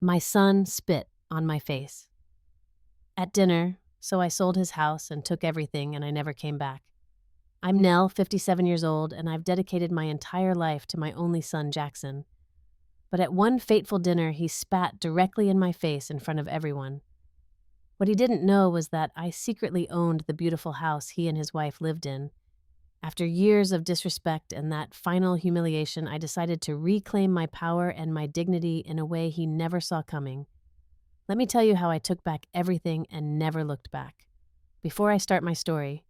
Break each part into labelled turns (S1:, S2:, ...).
S1: My son spit on my face. At dinner, so I sold his house and took everything, and I never came back. I'm Nell, 57 years old, and I've dedicated my entire life to my only son, Jackson. But at one fateful dinner, he spat directly in my face in front of everyone. What he didn't know was that I secretly owned the beautiful house he and his wife lived in. After years of disrespect and that final humiliation, I decided to reclaim my power and my dignity in a way he never saw coming. Let me tell you how I took back everything and never looked back. Before I start my story,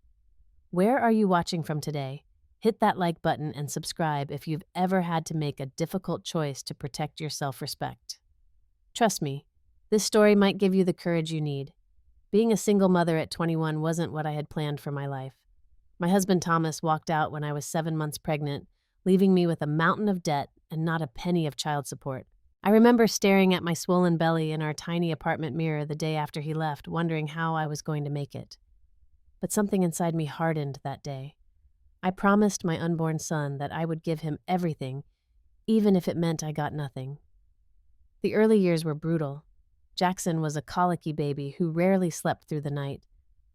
S1: where are you watching from today? Hit that like button and subscribe if you've ever had to make a difficult choice to protect your self-respect. Trust me, this story might give you the courage you need. Being a single mother at 21 wasn't what I had planned for my life. My husband Thomas walked out when I was 7 months pregnant, leaving me with a mountain of debt and not a penny of child support. I remember staring at my swollen belly in our tiny apartment mirror the day after he left, wondering how I was going to make it. But something inside me hardened that day. I promised my unborn son that I would give him everything, even if it meant I got nothing. The early years were brutal. Jackson was a colicky baby who rarely slept through the night.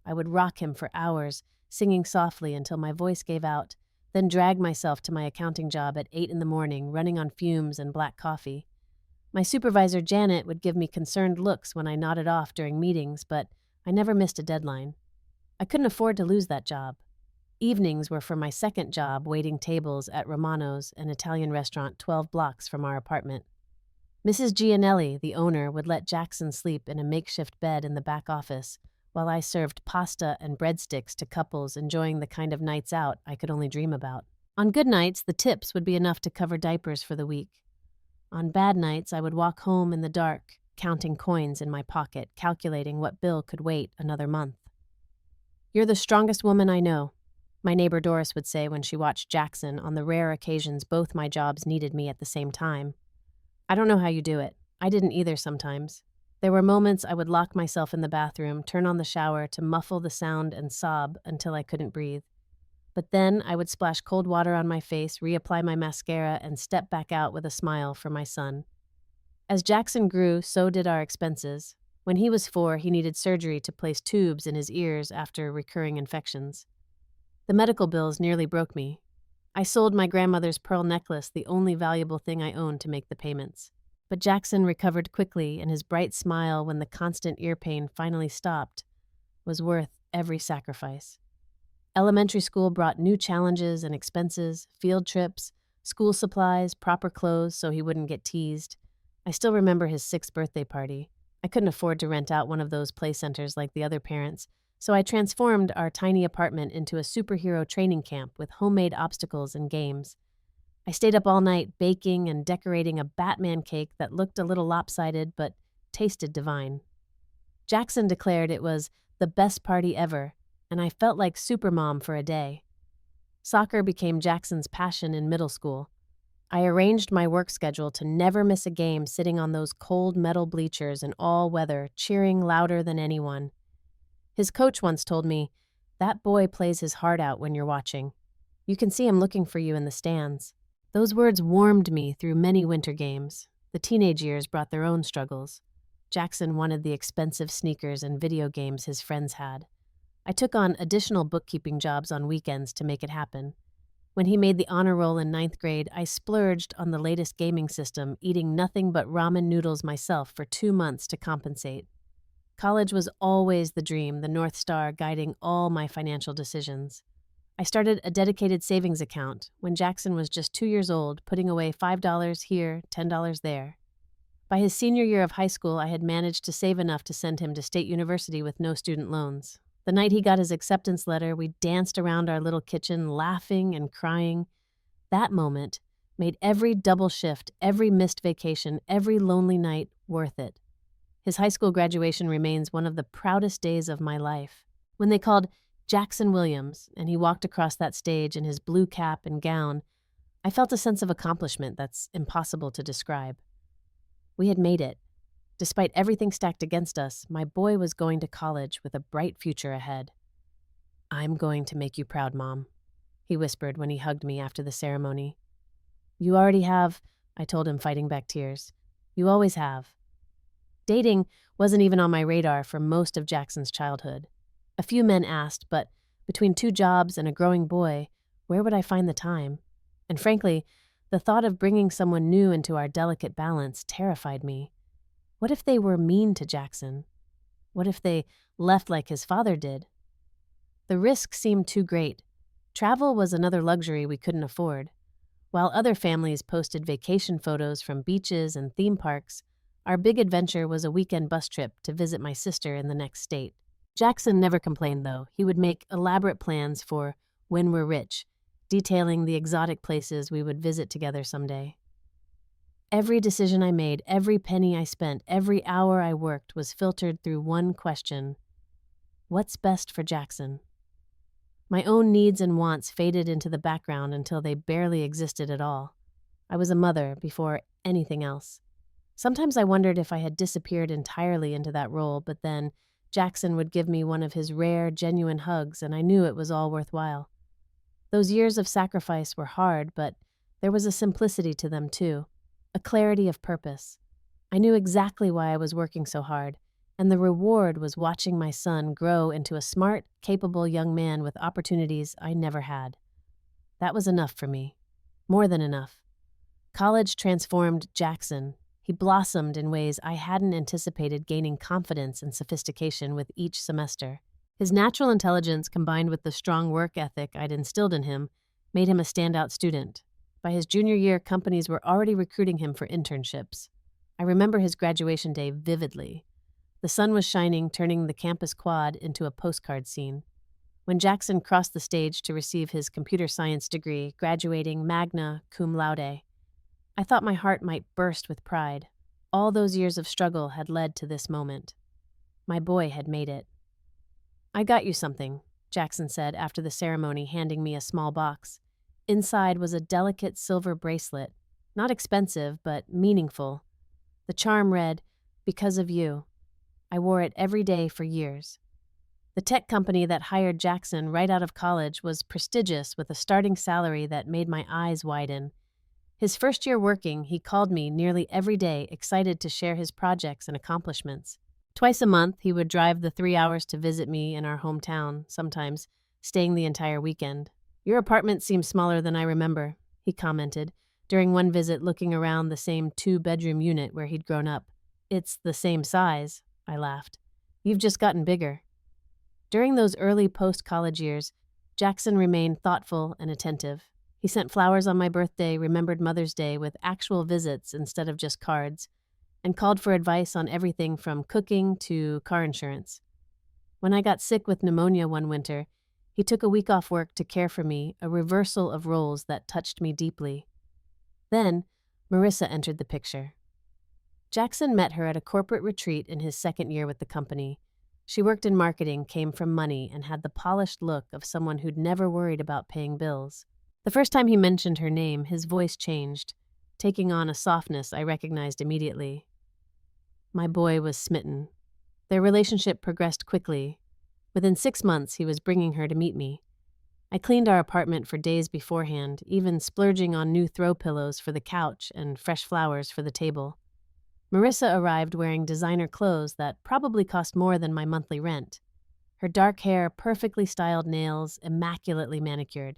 S1: I would rock him for hours, singing softly until my voice gave out, then drag myself to my accounting job at 8 in the morning, running on fumes and black coffee. My supervisor, Janet, would give me concerned looks when I nodded off during meetings, but I never missed a deadline. I couldn't afford to lose that job. Evenings were for my second job, waiting tables at Romano's, an Italian restaurant 12 blocks from our apartment. Mrs. Gianelli, the owner, would let Jackson sleep in a makeshift bed in the back office, while I served pasta and breadsticks to couples enjoying the kind of nights out I could only dream about. On good nights, the tips would be enough to cover diapers for the week. On bad nights, I would walk home in the dark, counting coins in my pocket, calculating what bill could wait another month. "You're the strongest woman I know," my neighbor Doris would say when she watched Jackson on the rare occasions both my jobs needed me at the same time. I don't know how you do it. I didn't either sometimes. There were moments I would lock myself in the bathroom, turn on the shower to muffle the sound and sob until I couldn't breathe. But then I would splash cold water on my face, reapply my mascara, and step back out with a smile for my son. As Jackson grew, so did our expenses. When he was 4, he needed surgery to place tubes in his ears after recurring infections. The medical bills nearly broke me. I sold my grandmother's pearl necklace, the only valuable thing I owned, to make the payments. But Jackson recovered quickly, and his bright smile when the constant ear pain finally stopped was worth every sacrifice. Elementary school brought new challenges and expenses, field trips, school supplies, proper clothes so he wouldn't get teased. I still remember his 6th birthday party. I couldn't afford to rent out one of those play centers like the other parents, so I transformed our tiny apartment into a superhero training camp with homemade obstacles and games. I stayed up all night baking and decorating a Batman cake that looked a little lopsided but tasted divine. Jackson declared it was the best party ever, and I felt like Supermom for a day. Soccer became Jackson's passion in middle school. I arranged my work schedule to never miss a game, sitting on those cold metal bleachers in all weather, cheering louder than anyone. His coach once told me, "That boy plays his heart out when you're watching. You can see him looking for you in the stands." Those words warmed me through many winter games. The teenage years brought their own struggles. Jackson wanted the expensive sneakers and video games his friends had. I took on additional bookkeeping jobs on weekends to make it happen. When he made the honor roll in 9th grade, I splurged on the latest gaming system, eating nothing but ramen noodles myself for 2 months to compensate. College was always the dream, the North Star guiding all my financial decisions. I started a dedicated savings account when Jackson was just 2 years old, putting away $5 here, $10 there. By his senior year of high school, I had managed to save enough to send him to State University with no student loans. The night he got his acceptance letter, we danced around our little kitchen, laughing and crying. That moment made every double shift, every missed vacation, every lonely night worth it. His high school graduation remains one of the proudest days of my life. When they called Jackson Williams and he walked across that stage in his blue cap and gown, I felt a sense of accomplishment that's impossible to describe. We had made it. Despite everything stacked against us, my boy was going to college with a bright future ahead. "I'm going to make you proud, Mom," he whispered when he hugged me after the ceremony. "You already have," I told him, fighting back tears. "You always have." Dating wasn't even on my radar for most of Jackson's childhood. A few men asked, but between 2 jobs and a growing boy, where would I find the time? And frankly, the thought of bringing someone new into our delicate balance terrified me. What if they were mean to Jackson? What if they left like his father did? The risk seemed too great. Travel was another luxury we couldn't afford. While other families posted vacation photos from beaches and theme parks, our big adventure was a weekend bus trip to visit my sister in the next state. Jackson never complained, though. He would make elaborate plans for when we're rich, detailing the exotic places we would visit together someday. Every decision I made, every penny I spent, every hour I worked was filtered through one question: what's best for Jackson? My own needs and wants faded into the background until they barely existed at all. I was a mother before anything else. Sometimes I wondered if I had disappeared entirely into that role, but then Jackson would give me one of his rare, genuine hugs, and I knew it was all worthwhile. Those years of sacrifice were hard, but there was a simplicity to them too, a clarity of purpose. I knew exactly why I was working so hard, and the reward was watching my son grow into a smart, capable young man with opportunities I never had. That was enough for me. More than enough. College transformed Jackson. He blossomed in ways I hadn't anticipated, gaining confidence and sophistication with each semester. His natural intelligence, combined with the strong work ethic I'd instilled in him, made him a standout student. By his junior year, companies were already recruiting him for internships. I remember his graduation day vividly. The sun was shining, turning the campus quad into a postcard scene. When Jackson crossed the stage to receive his computer science degree, graduating magna cum laude, I thought my heart might burst with pride. All those years of struggle had led to this moment. My boy had made it. "I got you something," Jackson said after the ceremony, handing me a small box. Inside was a delicate silver bracelet, not expensive, but meaningful. The charm read, "Because of you." I wore it every day for years. The tech company that hired Jackson right out of college was prestigious, with a starting salary that made my eyes widen. His first year working, he called me nearly every day, excited to share his projects and accomplishments. Twice a month, he would drive the 3 hours to visit me in our hometown, sometimes staying the entire weekend. "Your apartment seems smaller than I remember," he commented, during one visit looking around the same 2-bedroom unit where he'd grown up. "It's the same size," I laughed. "You've just gotten bigger." During those early post-college years, Jackson remained thoughtful and attentive. He sent flowers on my birthday, remembered Mother's Day with actual visits instead of just cards, and called for advice on everything from cooking to car insurance. When I got sick with pneumonia one winter, he took a week off work to care for me, a reversal of roles that touched me deeply. Then, Marissa entered the picture. Jackson met her at a corporate retreat in his second year with the company. She worked in marketing, came from money, and had the polished look of someone who'd never worried about paying bills. The first time he mentioned her name, his voice changed, taking on a softness I recognized immediately. My boy was smitten. Their relationship progressed quickly. Within 6 months, he was bringing her to meet me. I cleaned our apartment for days beforehand, even splurging on new throw pillows for the couch and fresh flowers for the table. Marissa arrived wearing designer clothes that probably cost more than my monthly rent. Her dark hair, perfectly styled nails, immaculately manicured.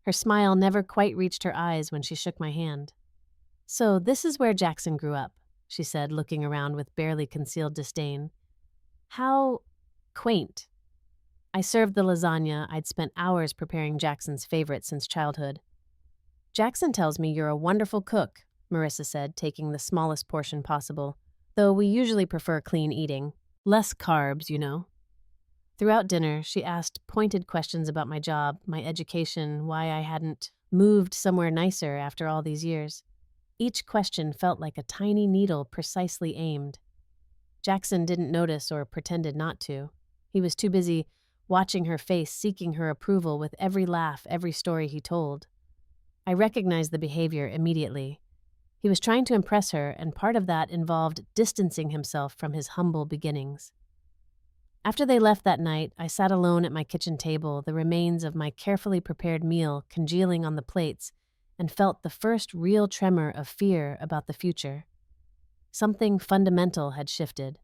S1: Her smile never quite reached her eyes when she shook my hand. "So this is where Jackson grew up," she said, looking around with barely concealed disdain. "How quaint." I served the lasagna I'd spent hours preparing Jackson's favorite since childhood. "Jackson tells me you're a wonderful cook," Marissa said, taking the smallest portion possible, "though we usually prefer clean eating. Less carbs, you know." Throughout dinner, she asked pointed questions about my job, my education, why I hadn't moved somewhere nicer after all these years. Each question felt like a tiny needle precisely aimed. Jackson didn't notice or pretended not to. He was too busy watching her face, seeking her approval with every laugh, every story he told. I recognized the behavior immediately. He was trying to impress her, and part of that involved distancing himself from his humble beginnings. After they left that night, I sat alone at my kitchen table, the remains of my carefully prepared meal congealing on the plates, and felt the first real tremor of fear about the future. Something fundamental had shifted.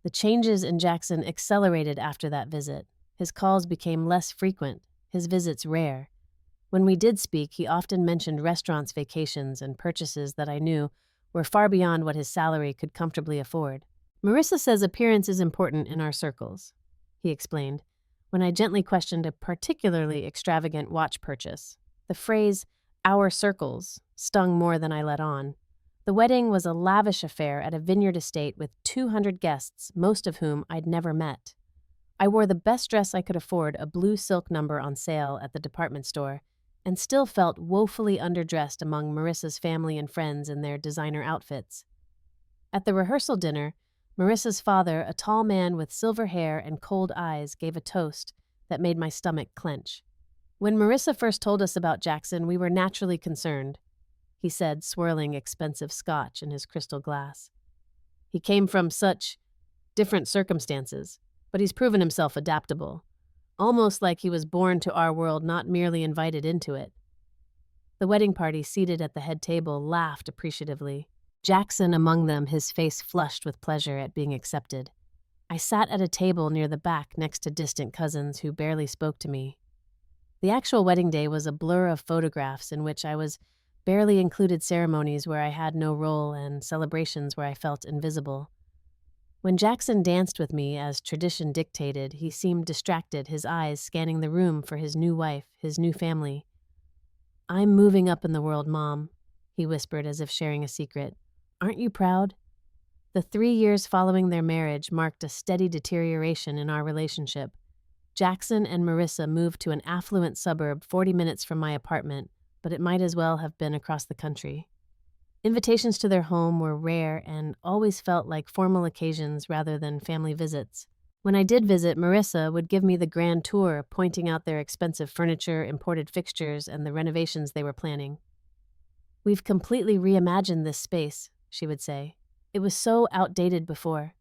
S1: The changes in Jackson accelerated after that visit. His calls became less frequent, his visits rare. When we did speak, he often mentioned restaurants, vacations, and purchases that I knew were far beyond what his salary could comfortably afford. "Marissa says appearance is important in our circles," he explained, when I gently questioned a particularly extravagant watch purchase. The phrase, "our circles," stung more than I let on. The wedding was a lavish affair at a vineyard estate with 200 guests, most of whom I'd never met. I wore the best dress I could afford, a blue silk number on sale at the department store, and still felt woefully underdressed among Marissa's family and friends in their designer outfits. At the rehearsal dinner, Marissa's father, a tall man with silver hair and cold eyes, gave a toast that made my stomach clench. "When Marissa first told us about Jackson, we were naturally concerned," he said, swirling expensive scotch in his crystal glass. "He came from such different circumstances, but he's proven himself adaptable. Almost like he was born to our world, not merely invited into it." The wedding party, seated at the head table, laughed appreciatively. Jackson among them, his face flushed with pleasure at being accepted. I sat at a table near the back next to distant cousins who barely spoke to me. The actual wedding day was a blur of photographs in which I was barely included, ceremonies where I had no role, and celebrations where I felt invisible. When Jackson danced with me as tradition dictated, he seemed distracted, his eyes scanning the room for his new wife, his new family. "I'm moving up in the world, Mom," he whispered as if sharing a secret. "Aren't you proud?" The 3 years following their marriage marked a steady deterioration in our relationship. Jackson and Marissa moved to an affluent suburb 40 minutes from my apartment, but it might as well have been across the country. Invitations to their home were rare and always felt like formal occasions rather than family visits. When I did visit, Marissa would give me the grand tour, pointing out their expensive furniture, imported fixtures, and the renovations they were planning. "We've completely reimagined this space," she would say. "It was so outdated before."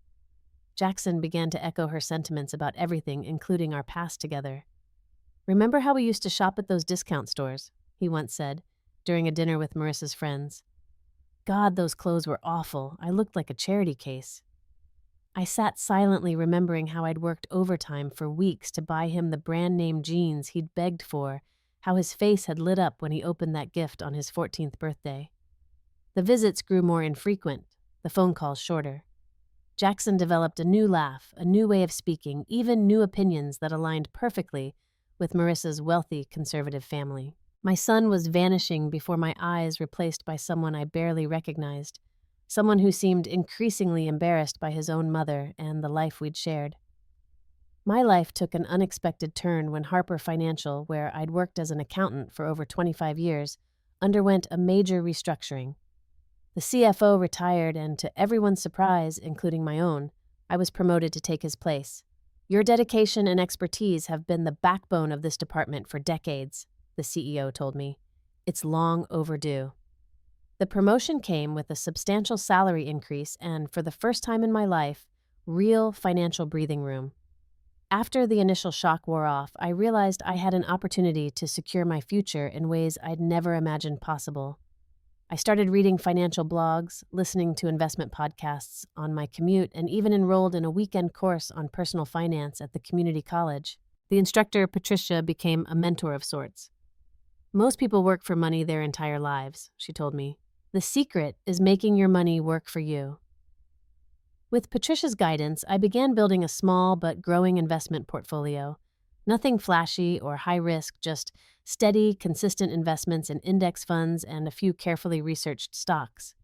S1: Jackson began to echo her sentiments about everything, including our past together. "Remember how we used to shop at those discount stores?" he once said, during a dinner with Marissa's friends. "God, those clothes were awful. I looked like a charity case." I sat silently, remembering how I'd worked overtime for weeks to buy him the brand-name jeans he'd begged for, how his face had lit up when he opened that gift on his 14th birthday. The visits grew more infrequent, the phone calls shorter. Jackson developed a new laugh, a new way of speaking, even new opinions that aligned perfectly with Marissa's wealthy, conservative family. My son was vanishing before my eyes, replaced by someone I barely recognized, someone who seemed increasingly embarrassed by his own mother and the life we'd shared. My life took an unexpected turn when Harper Financial, where I'd worked as an accountant for over 25 years, underwent a major restructuring. The CFO retired, and to everyone's surprise, including my own, I was promoted to take his place. "Your dedication and expertise have been the backbone of this department for decades," the CEO told me. "It's long overdue." The promotion came with a substantial salary increase and, for the first time in my life, real financial breathing room. After the initial shock wore off, I realized I had an opportunity to secure my future in ways I'd never imagined possible. I started reading financial blogs, listening to investment podcasts on my commute, and even enrolled in a weekend course on personal finance at the community college. The instructor, Patricia, became a mentor of sorts. "Most people work for money their entire lives," she told me. "The secret is making your money work for you." With Patricia's guidance, I began building a small but growing investment portfolio. Nothing flashy or high risk, just steady, consistent investments in index funds and a few carefully researched stocks.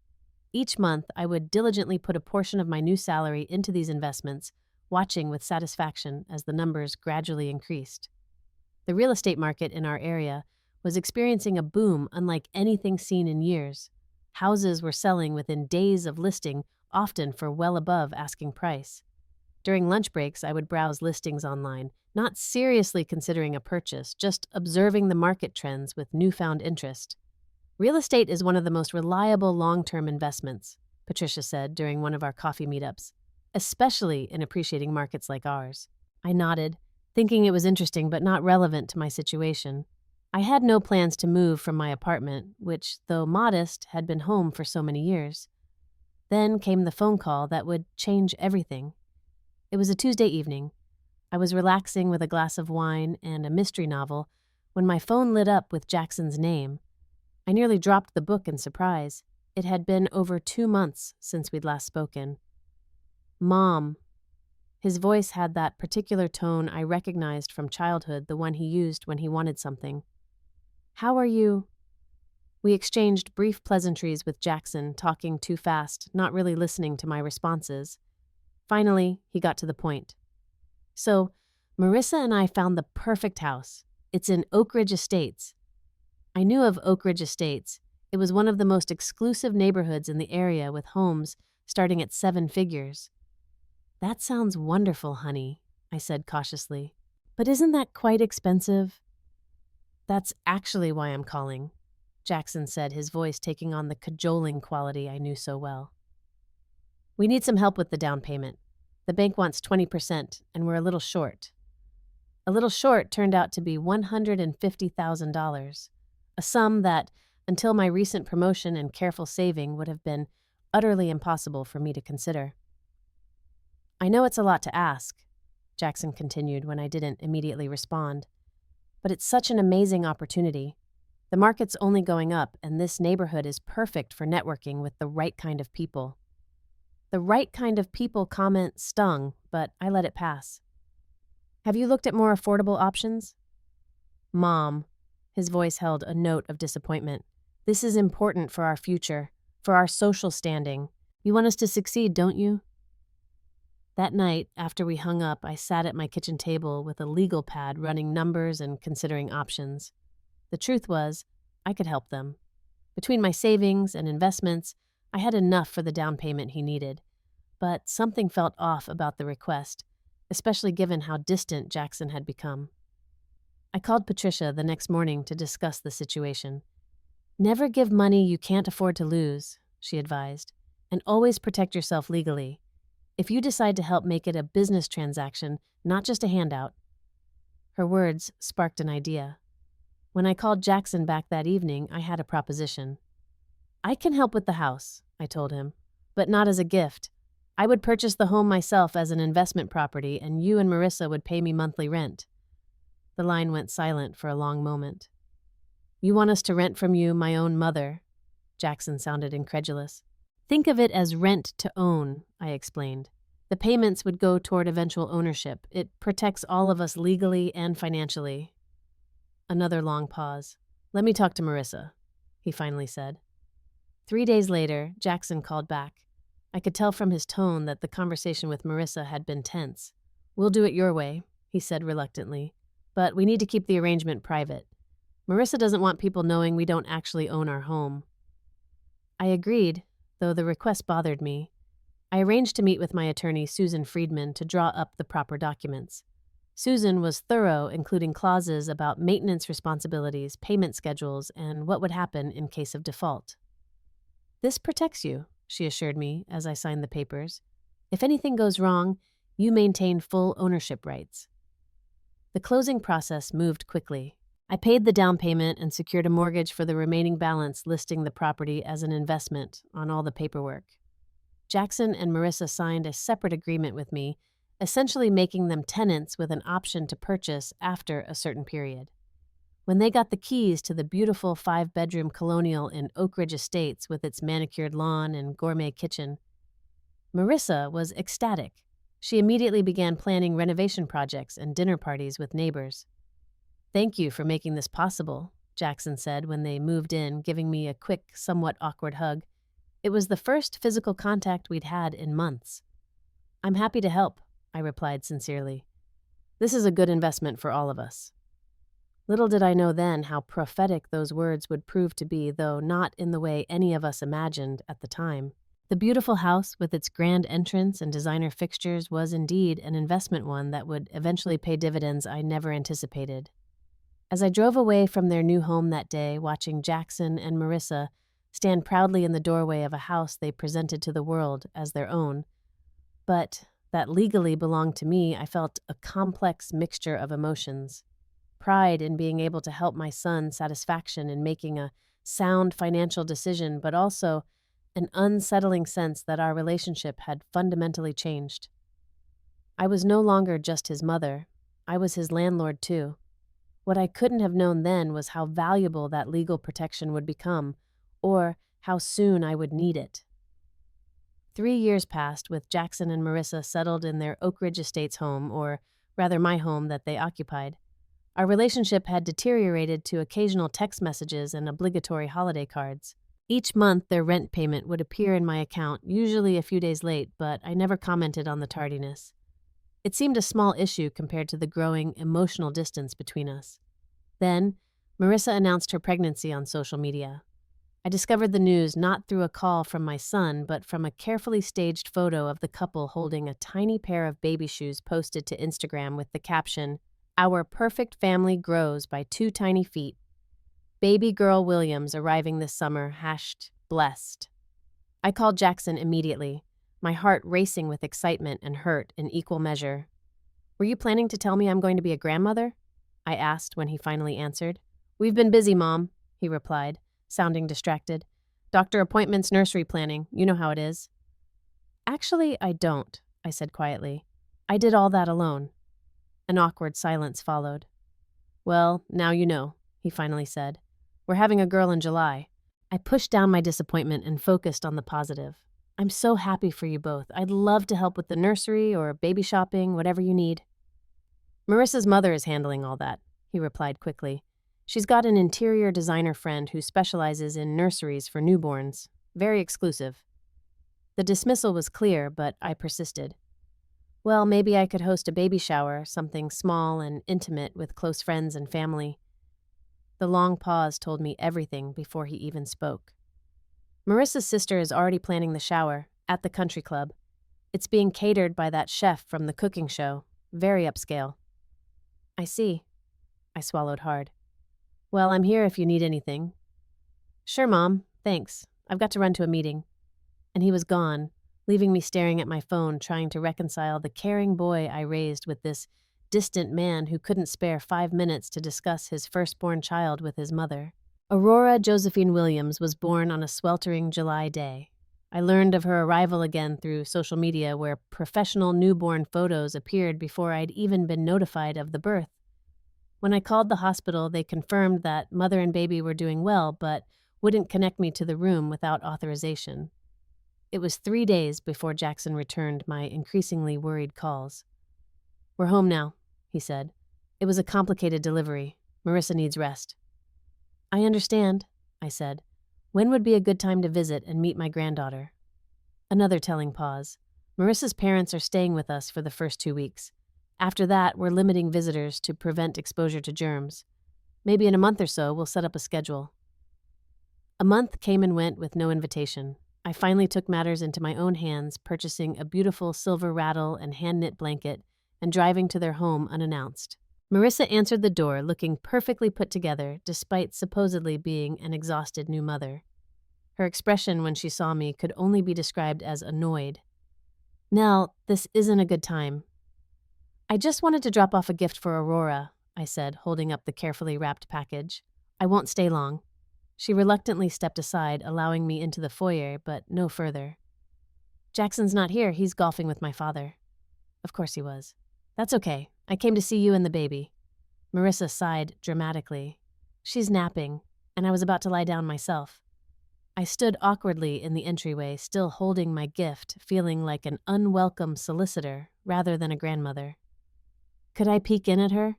S1: Each month, I would diligently put a portion of my new salary into these investments, watching with satisfaction as the numbers gradually increased. The real estate market in our area was experiencing a boom unlike anything seen in years. Houses were selling within days of listing, often for well above asking price. During lunch breaks, I would browse listings online, not seriously considering a purchase, just observing the market trends with newfound interest. "Real estate is one of the most reliable long-term investments," Patricia said during one of our coffee meetups, "especially in appreciating markets like ours." I nodded, thinking it was interesting but not relevant to my situation. I had no plans to move from my apartment, which, though modest, had been home for so many years. Then came the phone call that would change everything. It was a Tuesday evening. I was relaxing with a glass of wine and a mystery novel when my phone lit up with Jackson's name. I nearly dropped the book in surprise. It had been over 2 months since we'd last spoken. Mom. His voice had that particular tone I recognized from childhood, the one he used when he wanted something. How are you? We exchanged brief pleasantries with Jackson, talking too fast, not really listening to my responses. Finally, he got to the point. So, Marissa and I found the perfect house. It's in Oak Ridge Estates. I knew of Oak Ridge Estates. It was one of the most exclusive neighborhoods in the area with homes starting at 7 figures. That sounds wonderful, honey, I said cautiously. But isn't that quite expensive? That's actually why I'm calling, Jackson said, his voice taking on the cajoling quality I knew so well. We need some help with the down payment. The bank wants 20%, and we're a little short. A little short turned out to be $150,000, a sum that, until my recent promotion and careful saving, would have been utterly impossible for me to consider. I know it's a lot to ask, Jackson continued when I didn't immediately respond, but it's such an amazing opportunity. The market's only going up, and this neighborhood is perfect for networking with the right kind of people. The right kind of people comment stung, but I let it pass. Have you looked at more affordable options? Mom, his voice held a note of disappointment. This is important for our future, for our social standing. You want us to succeed, don't you? That night, after we hung up, I sat at my kitchen table with a legal pad running numbers and considering options. The truth was, I could help them. Between my savings and investments, I had enough for the down payment he needed. But something felt off about the request, especially given how distant Jackson had become. I called Patricia the next morning to discuss the situation. Never give money you can't afford to lose, she advised, and always protect yourself legally. If you decide to help make it a business transaction, not just a handout. Her words sparked an idea. When I called Jackson back that evening, I had a proposition. I can help with the house, I told him, but not as a gift. I would purchase the home myself as an investment property, and you and Marissa would pay me monthly rent. The line went silent for a long moment. You want us to rent from you, my own mother? Jackson sounded incredulous. Think of it as rent to own, I explained. The payments would go toward eventual ownership. It protects all of us legally and financially. Another long pause. Let me talk to Marissa, he finally said. 3 days later, Jackson called back. I could tell from his tone that the conversation with Marissa had been tense. We'll do it your way, he said reluctantly, but we need to keep the arrangement private. Marissa doesn't want people knowing we don't actually own our home. I agreed, though the request bothered me. I arranged to meet with my attorney, Susan Friedman, to draw up the proper documents. Susan was thorough, including clauses about maintenance responsibilities, payment schedules, and what would happen in case of default. This protects you, she assured me as I signed the papers. If anything goes wrong, you maintain full ownership rights. The closing process moved quickly. I paid the down payment and secured a mortgage for the remaining balance, listing the property as an investment on all the paperwork. Jackson and Marissa signed a separate agreement with me, essentially making them tenants with an option to purchase after a certain period. When they got the keys to the beautiful 5-bedroom colonial in Oak Ridge Estates with its manicured lawn and gourmet kitchen, Marissa was ecstatic. She immediately began planning renovation projects and dinner parties with neighbors. Thank you for making this possible, Jackson said when they moved in, giving me a quick, somewhat awkward hug. It was the first physical contact we'd had in months. I'm happy to help, I replied sincerely. This is a good investment for all of us. Little did I know then how prophetic those words would prove to be, though not in the way any of us imagined at the time. The beautiful house with its grand entrance and designer fixtures was indeed an investment, one that would eventually pay dividends I never anticipated. As I drove away from their new home that day, watching Jackson and Marissa stand proudly in the doorway of a house they presented to the world as their own, but that legally belonged to me, I felt a complex mixture of emotions. Pride in being able to help my son, satisfaction in making a sound financial decision, but also an unsettling sense that our relationship had fundamentally changed. I was no longer just his mother, I was his landlord too. What I couldn't have known then was how valuable that legal protection would become, or how soon I would need it. 3 years passed with Jackson and Marissa settled in their Oak Ridge Estates home, or rather my home that they occupied. Our relationship had deteriorated to occasional text messages and obligatory holiday cards. Each month, their rent payment would appear in my account, usually a few days late, but I never commented on the tardiness. It seemed a small issue compared to the growing emotional distance between us. Then, Marissa announced her pregnancy on social media. I discovered the news not through a call from my son, but from a carefully staged photo of the couple holding a tiny pair of baby shoes posted to Instagram with the caption, "Our perfect family grows by 2 tiny feet. Baby girl Williams arriving this summer, #blessed." I called Jackson immediately, my heart racing with excitement and hurt in equal measure. "Were you planning to tell me I'm going to be a grandmother?" I asked when he finally answered. "We've been busy, Mom," he replied, sounding distracted. "Doctor appointments, nursery planning, you know how it is." "Actually, I don't," I said quietly. "I did all that alone." An awkward silence followed. "Well, now you know," he finally said. "We're having a girl in July." I pushed down my disappointment and focused on the positive. "I'm so happy for you both. I'd love to help with the nursery or baby shopping, whatever you need." "Marissa's mother is handling all that," he replied quickly. "She's got an interior designer friend who specializes in nurseries for newborns. Very exclusive." The dismissal was clear, but I persisted. "Well, maybe I could host a baby shower, something small and intimate with close friends and family." The long pause told me everything before he even spoke. "Marissa's sister is already planning the shower, at the country club. It's being catered by that chef from the cooking show. Very upscale." "I see." I swallowed hard. "Well, I'm here if you need anything." "Sure, Mom. Thanks. I've got to run to a meeting." And he was gone, leaving me staring at my phone, trying to reconcile the caring boy I raised with this distant man who couldn't spare 5 minutes to discuss his firstborn child with his mother. Aurora Josephine Williams was born on a sweltering July day. I learned of her arrival again through social media, where professional newborn photos appeared before I'd even been notified of the birth. When I called the hospital, they confirmed that mother and baby were doing well, but wouldn't connect me to the room without authorization. It was 3 days before Jackson returned my increasingly worried calls. "We're home now," he said. "It was a complicated delivery. Marissa needs rest." "I understand," I said. "When would be a good time to visit and meet my granddaughter?" Another telling pause. "Marissa's parents are staying with us for the first 2 weeks. After that, we're limiting visitors to prevent exposure to germs. Maybe in a month or so, we'll set up a schedule." A month came and went with no invitation. I finally took matters into my own hands, purchasing a beautiful silver rattle and hand-knit blanket and driving to their home unannounced. Marissa answered the door looking perfectly put together, despite supposedly being an exhausted new mother. Her expression when she saw me could only be described as annoyed. "Nell, this isn't a good time." "I just wanted to drop off a gift for Aurora," I said, holding up the carefully wrapped package. "I won't stay long." She reluctantly stepped aside, allowing me into the foyer, but no further. "Jackson's not here. He's golfing with my father." Of course he was. "That's okay. I came to see you and the baby." Marissa sighed dramatically. "She's napping, and I was about to lie down myself." I stood awkwardly in the entryway, still holding my gift, feeling like an unwelcome solicitor rather than a grandmother. "Could I peek in at her?"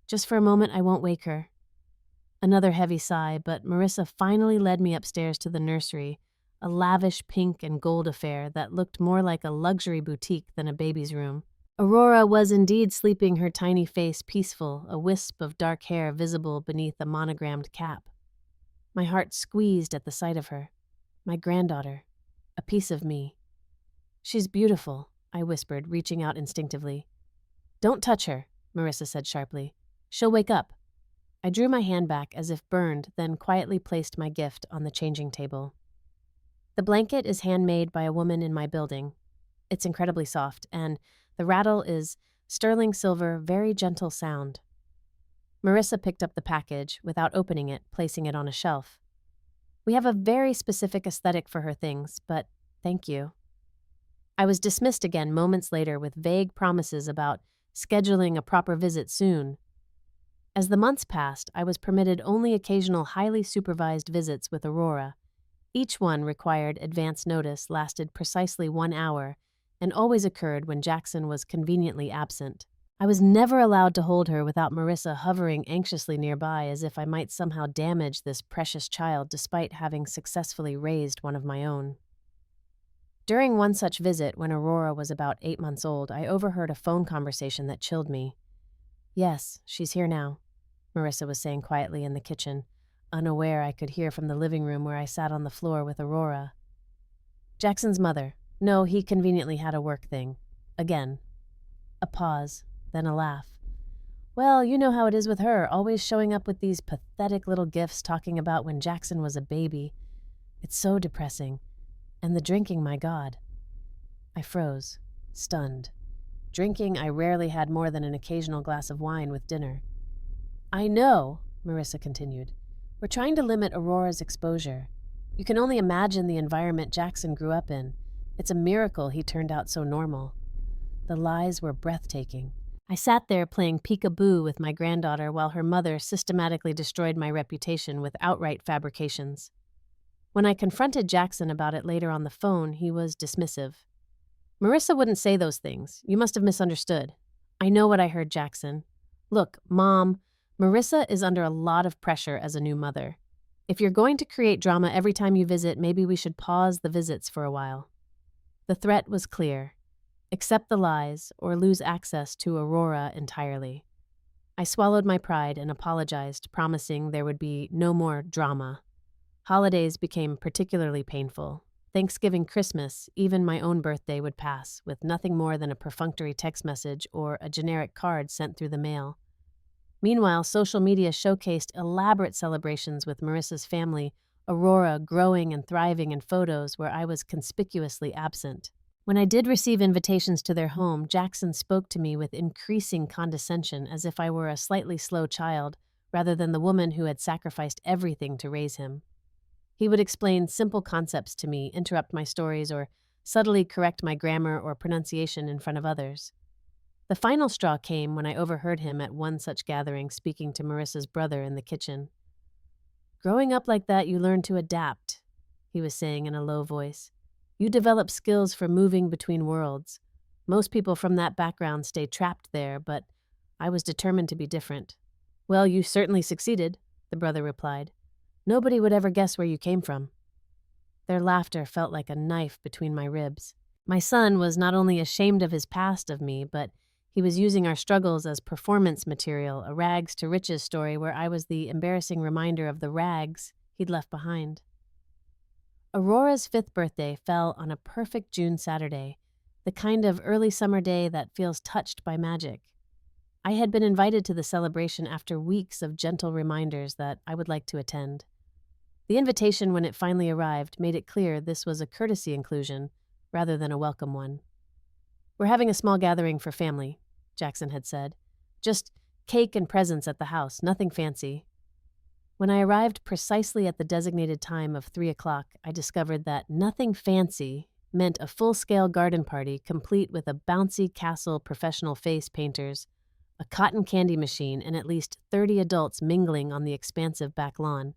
S1: "Just for a moment, I won't wake her." Another heavy sigh, but Marissa finally led me upstairs to the nursery, a lavish pink and gold affair that looked more like a luxury boutique than a baby's room. Aurora was indeed sleeping, her tiny face peaceful, a wisp of dark hair visible beneath a monogrammed cap. My heart squeezed at the sight of her. My granddaughter. A piece of me. "She's beautiful," I whispered, reaching out instinctively. "Don't touch her," Marissa said sharply. "She'll wake up." I drew my hand back as if burned, then quietly placed my gift on the changing table. The blanket is handmade by a woman in my building. It's incredibly soft, and the rattle is sterling silver, very gentle sound. Marissa picked up the package without opening it, placing it on a shelf. We have a very specific aesthetic for her things, but thank you. I was dismissed again moments later with vague promises about scheduling a proper visit soon. As the months passed, I was permitted only occasional highly supervised visits with Aurora. Each one required advance notice, lasted precisely 1 hour, and always occurred when Jackson was conveniently absent. I was never allowed to hold her without Marissa hovering anxiously nearby as if I might somehow damage this precious child despite having successfully raised one of my own. During one such visit, when Aurora was about 8 months old, I overheard a phone conversation that chilled me. "Yes, she's here now," Marissa was saying quietly in the kitchen, unaware I could hear from the living room where I sat on the floor with Aurora. "Jackson's mother. No, he conveniently had a work thing. Again." A pause, then a laugh. "Well, you know how it is with her, always showing up with these pathetic little gifts talking about when Jackson was a baby. It's so depressing. And the drinking, my God." I froze, stunned. Drinking, I rarely had more than an occasional glass of wine with dinner. "I know," Marissa continued. "We're trying to limit Aurora's exposure. You can only imagine the environment Jackson grew up in. It's a miracle he turned out so normal." The lies were breathtaking. I sat there playing peekaboo with my granddaughter while her mother systematically destroyed my reputation with outright fabrications. When I confronted Jackson about it later on the phone, he was dismissive. "Marissa wouldn't say those things. You must have misunderstood." "I know what I heard, Jackson. Look, Mom, Marissa is under a lot of pressure as a new mother. If you're going to create drama every time you visit, maybe we should pause the visits for a while." The threat was clear. Accept the lies or lose access to Aurora entirely. I swallowed my pride and apologized, promising there would be no more drama. Holidays became particularly painful. Thanksgiving, Christmas, even my own birthday would pass, with nothing more than a perfunctory text message or a generic card sent through the mail. Meanwhile, social media showcased elaborate celebrations with Marissa's family, Aurora growing and thriving in photos where I was conspicuously absent. When I did receive invitations to their home, Jackson spoke to me with increasing condescension as if I were a slightly slow child, rather than the woman who had sacrificed everything to raise him. He would explain simple concepts to me, interrupt my stories, or subtly correct my grammar or pronunciation in front of others. The final straw came when I overheard him at one such gathering speaking to Marissa's brother in the kitchen. "Growing up like that, you learn to adapt," he was saying in a low voice. "You develop skills for moving between worlds. Most people from that background stay trapped there, but I was determined to be different." "Well, you certainly succeeded," the brother replied. "Nobody would ever guess where you came from." Their laughter felt like a knife between my ribs. My son was not only ashamed of his past of me, but he was using our struggles as performance material, a rags to riches story where I was the embarrassing reminder of the rags he'd left behind. Aurora's 5th birthday fell on a perfect June Saturday, the kind of early summer day that feels touched by magic. I had been invited to the celebration after weeks of gentle reminders that I would like to attend. The invitation, when it finally arrived, made it clear this was a courtesy inclusion rather than a welcome one. "We're having a small gathering for family," Jackson had said. "Just cake and presents at the house, nothing fancy." When I arrived precisely at the designated time of 3 o'clock, I discovered that nothing fancy meant a full-scale garden party complete with a bouncy castle professional face painters, a cotton candy machine, and at least 30 adults mingling on the expansive back lawn.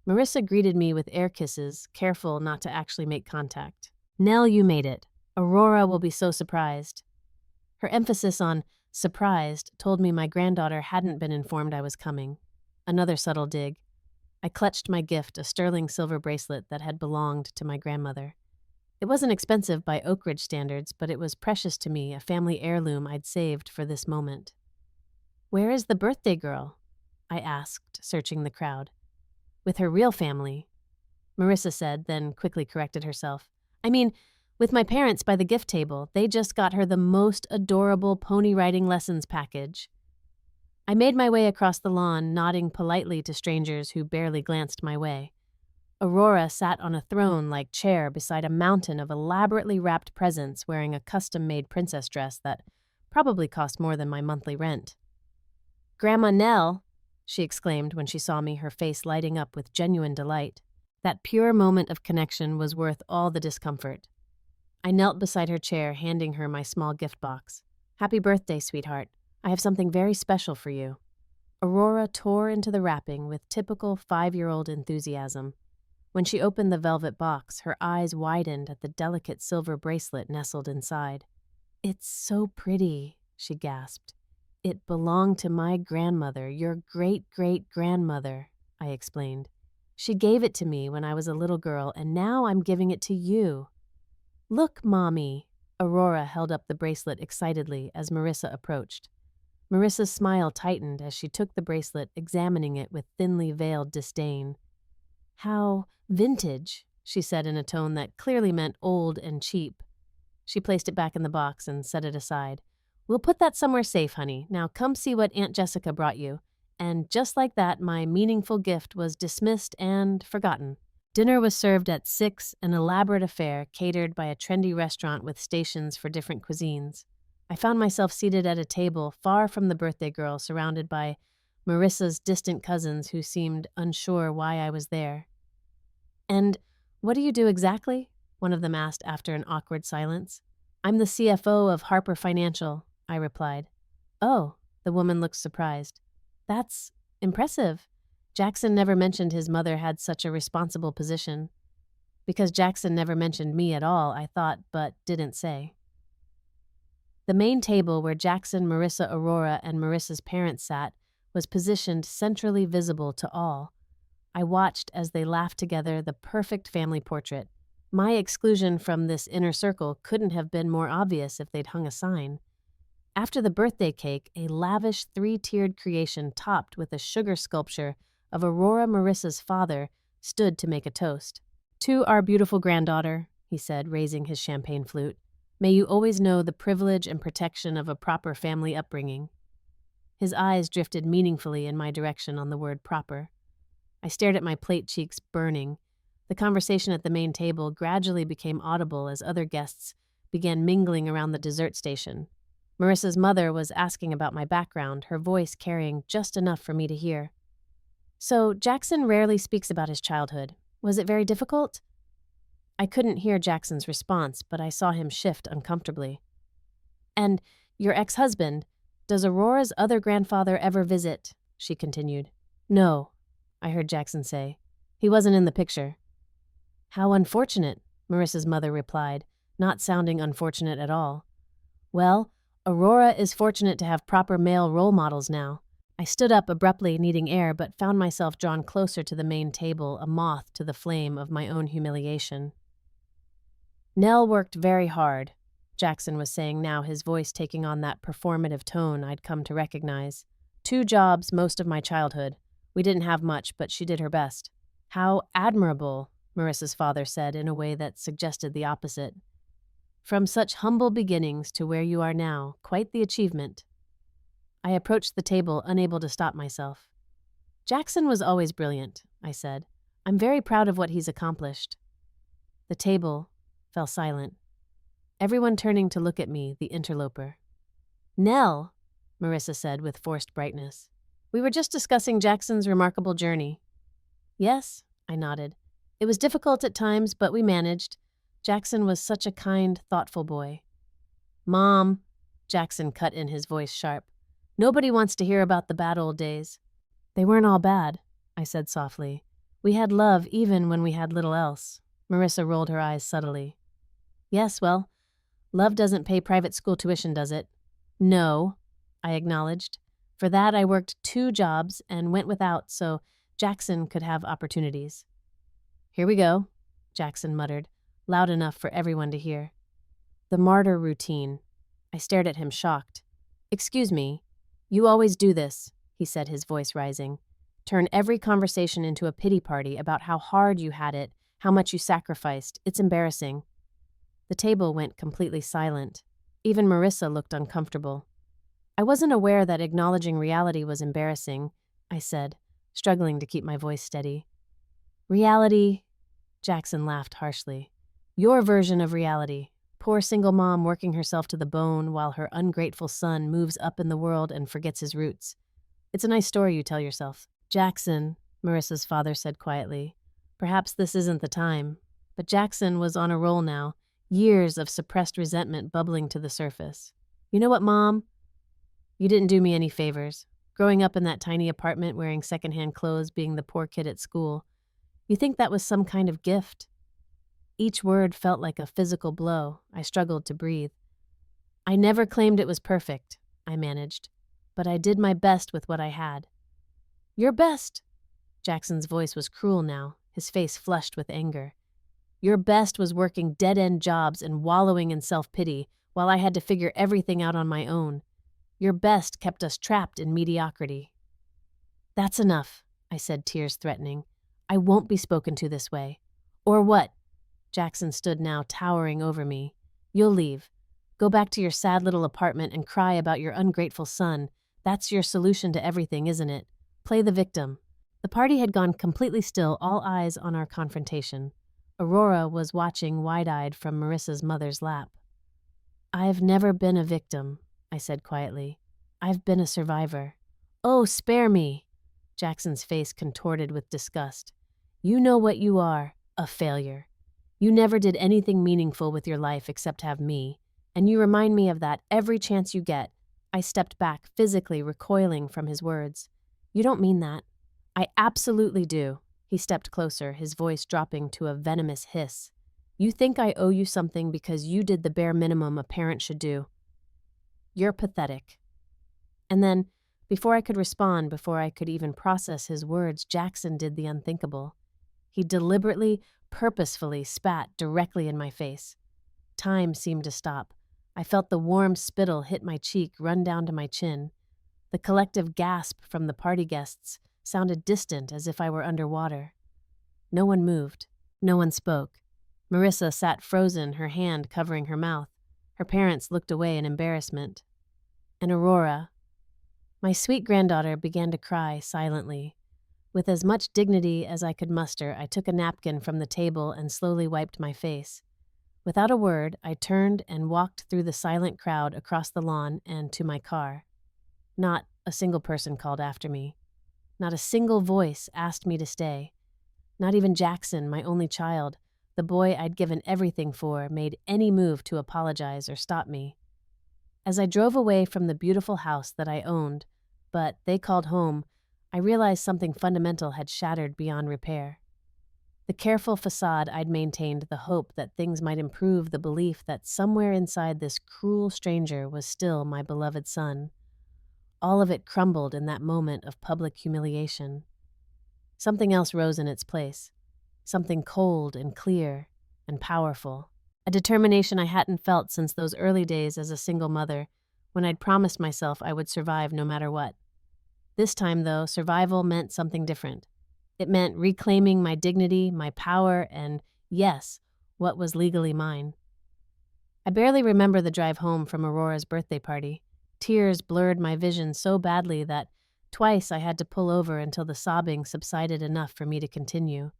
S1: Marissa greeted me with air kisses, careful not to actually make contact. "Nell, you made it. Aurora will be so surprised." Her emphasis on surprised told me my granddaughter hadn't been informed I was coming. Another subtle dig. I clutched my gift, a sterling silver bracelet that had belonged to my grandmother. It wasn't expensive by Oak Ridge standards, but it was precious to me, a family heirloom I'd saved for this moment. "Where is the birthday girl?" I asked, searching the crowd. "With her real family," Marissa said, then quickly corrected herself. "I mean, with my parents by the gift table. They just got her the most adorable pony riding lessons package." I made my way across the lawn, nodding politely to strangers who barely glanced my way. Aurora sat on a throne-like chair beside a mountain of elaborately wrapped presents, wearing a custom-made princess dress that probably cost more than my monthly rent. "Grandma Nell," she exclaimed when she saw me, her face lighting up with genuine delight. That pure moment of connection was worth all the discomfort. I knelt beside her chair, handing her my small gift box. "Happy birthday, sweetheart. I have something very special for you." Aurora tore into the wrapping with typical 5-year-old enthusiasm. When she opened the velvet box, her eyes widened at the delicate silver bracelet nestled inside. "It's so pretty," she gasped. "It belonged to my grandmother, your great-great-grandmother," I explained. "She gave it to me when I was a little girl, and now I'm giving it to you." "Look, Mommy." Aurora held up the bracelet excitedly as Marissa approached. Marissa's smile tightened as she took the bracelet, examining it with thinly veiled disdain. "How vintage," she said in a tone that clearly meant old and cheap. She placed it back in the box and set it aside. "We'll put that somewhere safe, honey. Now come see what Aunt Jessica brought you." And just like that, my meaningful gift was dismissed and forgotten. Dinner was served at 6, an elaborate affair catered by a trendy restaurant with stations for different cuisines. I found myself seated at a table far from the birthday girl, surrounded by Marissa's distant cousins who seemed unsure why I was there. "And what do you do exactly?" one of them asked after an awkward silence. "I'm the CFO of Harper Financial," I replied. "Oh," the woman looked surprised. "That's impressive. Jackson never mentioned his mother had such a responsible position." Because Jackson never mentioned me at all, I thought, but didn't say. The main table where Jackson, Marissa, Aurora, and Marissa's parents sat was positioned centrally visible to all. I watched as they laughed together, the perfect family portrait. My exclusion from this inner circle couldn't have been more obvious if they'd hung a sign. After the birthday cake, a lavish 3-tiered creation topped with a sugar sculpture of Aurora Marissa's father stood to make a toast. "To our beautiful granddaughter," he said, raising his champagne flute. "May you always know the privilege and protection of a proper family upbringing." His eyes drifted meaningfully in my direction on the word proper. I stared at my plate, cheeks burning. The conversation at the main table gradually became audible as other guests began mingling around the dessert station. Marissa's mother was asking about my background, her voice carrying just enough for me to hear. "So, Jackson rarely speaks about his childhood. Was it very difficult?" I couldn't hear Jackson's response, but I saw him shift uncomfortably. "And your ex-husband, does Aurora's other grandfather ever visit?" she continued. "No," I heard Jackson say. "He wasn't in the picture." "How unfortunate," Marissa's mother replied, not sounding unfortunate at all. "Well, Aurora is fortunate to have proper male role models now." I stood up abruptly, needing air, but found myself drawn closer to the main table, a moth to the flame of my own humiliation. "Nell worked very hard," Jackson was saying now, his voice taking on that performative tone I'd come to recognize. "2 jobs most of my childhood. We didn't have much, but she did her best." "How admirable," Marissa's father said in a way that suggested the opposite. "From such humble beginnings to where you are now, quite the achievement." I approached the table, unable to stop myself. "Jackson was always brilliant," I said. "I'm very proud of what he's accomplished." The table fell silent, everyone turning to look at me, the interloper. "Nell," Marissa said with forced brightness. "We were just discussing Jackson's remarkable journey." "Yes," I nodded. "It was difficult at times, but we managed. Jackson was such a kind, thoughtful boy." "Mom," Jackson cut in, his voice sharp. "Nobody wants to hear about the bad old days." "They weren't all bad," I said softly. "We had love even when we had little else." Marissa rolled her eyes subtly. "Yes, well, love doesn't pay private school tuition, does it?" "No," I acknowledged. "For that I worked 2 jobs and went without so Jackson could have opportunities." "Here we go," Jackson muttered, loud enough for everyone to hear. "The martyr routine." I stared at him, shocked. "Excuse me, you always do this," he said, his voice rising. "Turn every conversation into a pity party about how hard you had it, how much you sacrificed. It's embarrassing." The table went completely silent. Even Marissa looked uncomfortable. "I wasn't aware that acknowledging reality was embarrassing," I said, struggling to keep my voice steady. "Reality," Jackson laughed harshly. "Your version of reality. Poor single mom working herself to the bone while her ungrateful son moves up in the world and forgets his roots. It's a nice story you tell yourself." "Jackson," Marissa's father said quietly, Perhaps this isn't the time. But Jackson was on a roll now, years of suppressed resentment bubbling to the surface. You know what, Mom? You didn't do me any favors. Growing up in that tiny apartment wearing secondhand clothes, being the poor kid at school. You think that was some kind of gift? Each word felt like a physical blow. I struggled to breathe. I never claimed it was perfect, I managed. But I did my best with what I had. Your best? Jackson's voice was cruel now, his face flushed with anger. Your best was working dead-end jobs and wallowing in self-pity while I had to figure everything out on my own. Your best kept us trapped in mediocrity. That's enough, I said, tears threatening. I won't be spoken to this way. Or what? Jackson stood now, towering over me. You'll leave. Go back to your sad little apartment and cry about your ungrateful son. That's your solution to everything, isn't it? Play the victim. The party had gone completely still, all eyes on our confrontation. Aurora was watching wide-eyed from Marissa's mother's lap. I've never been a victim, I said quietly. I've been a survivor. Oh, spare me! Jackson's face contorted with disgust. You know what you are, a failure. You never did anything meaningful with your life except have me, and you remind me of that every chance you get. I stepped back, physically recoiling from his words. You don't mean that. I absolutely do. He stepped closer, his voice dropping to a venomous hiss. You think I owe you something because you did the bare minimum a parent should do. You're pathetic. And then, before I could respond, before I could even process his words, Jackson did the unthinkable. He deliberately, purposefully spat directly in my face. Time seemed to stop. I felt the warm spittle hit my cheek, run down to my chin. The collective gasp from the party guests sounded distant, as if I were underwater. No one moved. No one spoke. Marissa sat frozen, her hand covering her mouth. Her parents looked away in embarrassment. And Aurora, my sweet granddaughter, began to cry silently. With as much dignity as I could muster, I took a napkin from the table and slowly wiped my face. Without a word, I turned and walked through the silent crowd across the lawn and to my car. Not a single person called after me. Not a single voice asked me to stay. Not even Jackson, my only child, the boy I'd given everything for, made any move to apologize or stop me. As I drove away from the beautiful house that I owned, but they called home, I realized something fundamental had shattered beyond repair. The careful facade I'd maintained, the hope that things might improve, the belief that somewhere inside this cruel stranger was still my beloved son. All of it crumbled in that moment of public humiliation. Something else rose in its place. Something cold and clear and powerful. A determination I hadn't felt since those early days as a single mother, when I'd promised myself I would survive no matter what. This time, though, survival meant something different. It meant reclaiming my dignity, my power, and, yes, what was legally mine. I barely remember the drive home from Aurora's birthday party. Tears blurred my vision so badly that twice I had to pull over until the sobbing subsided enough for me to continue.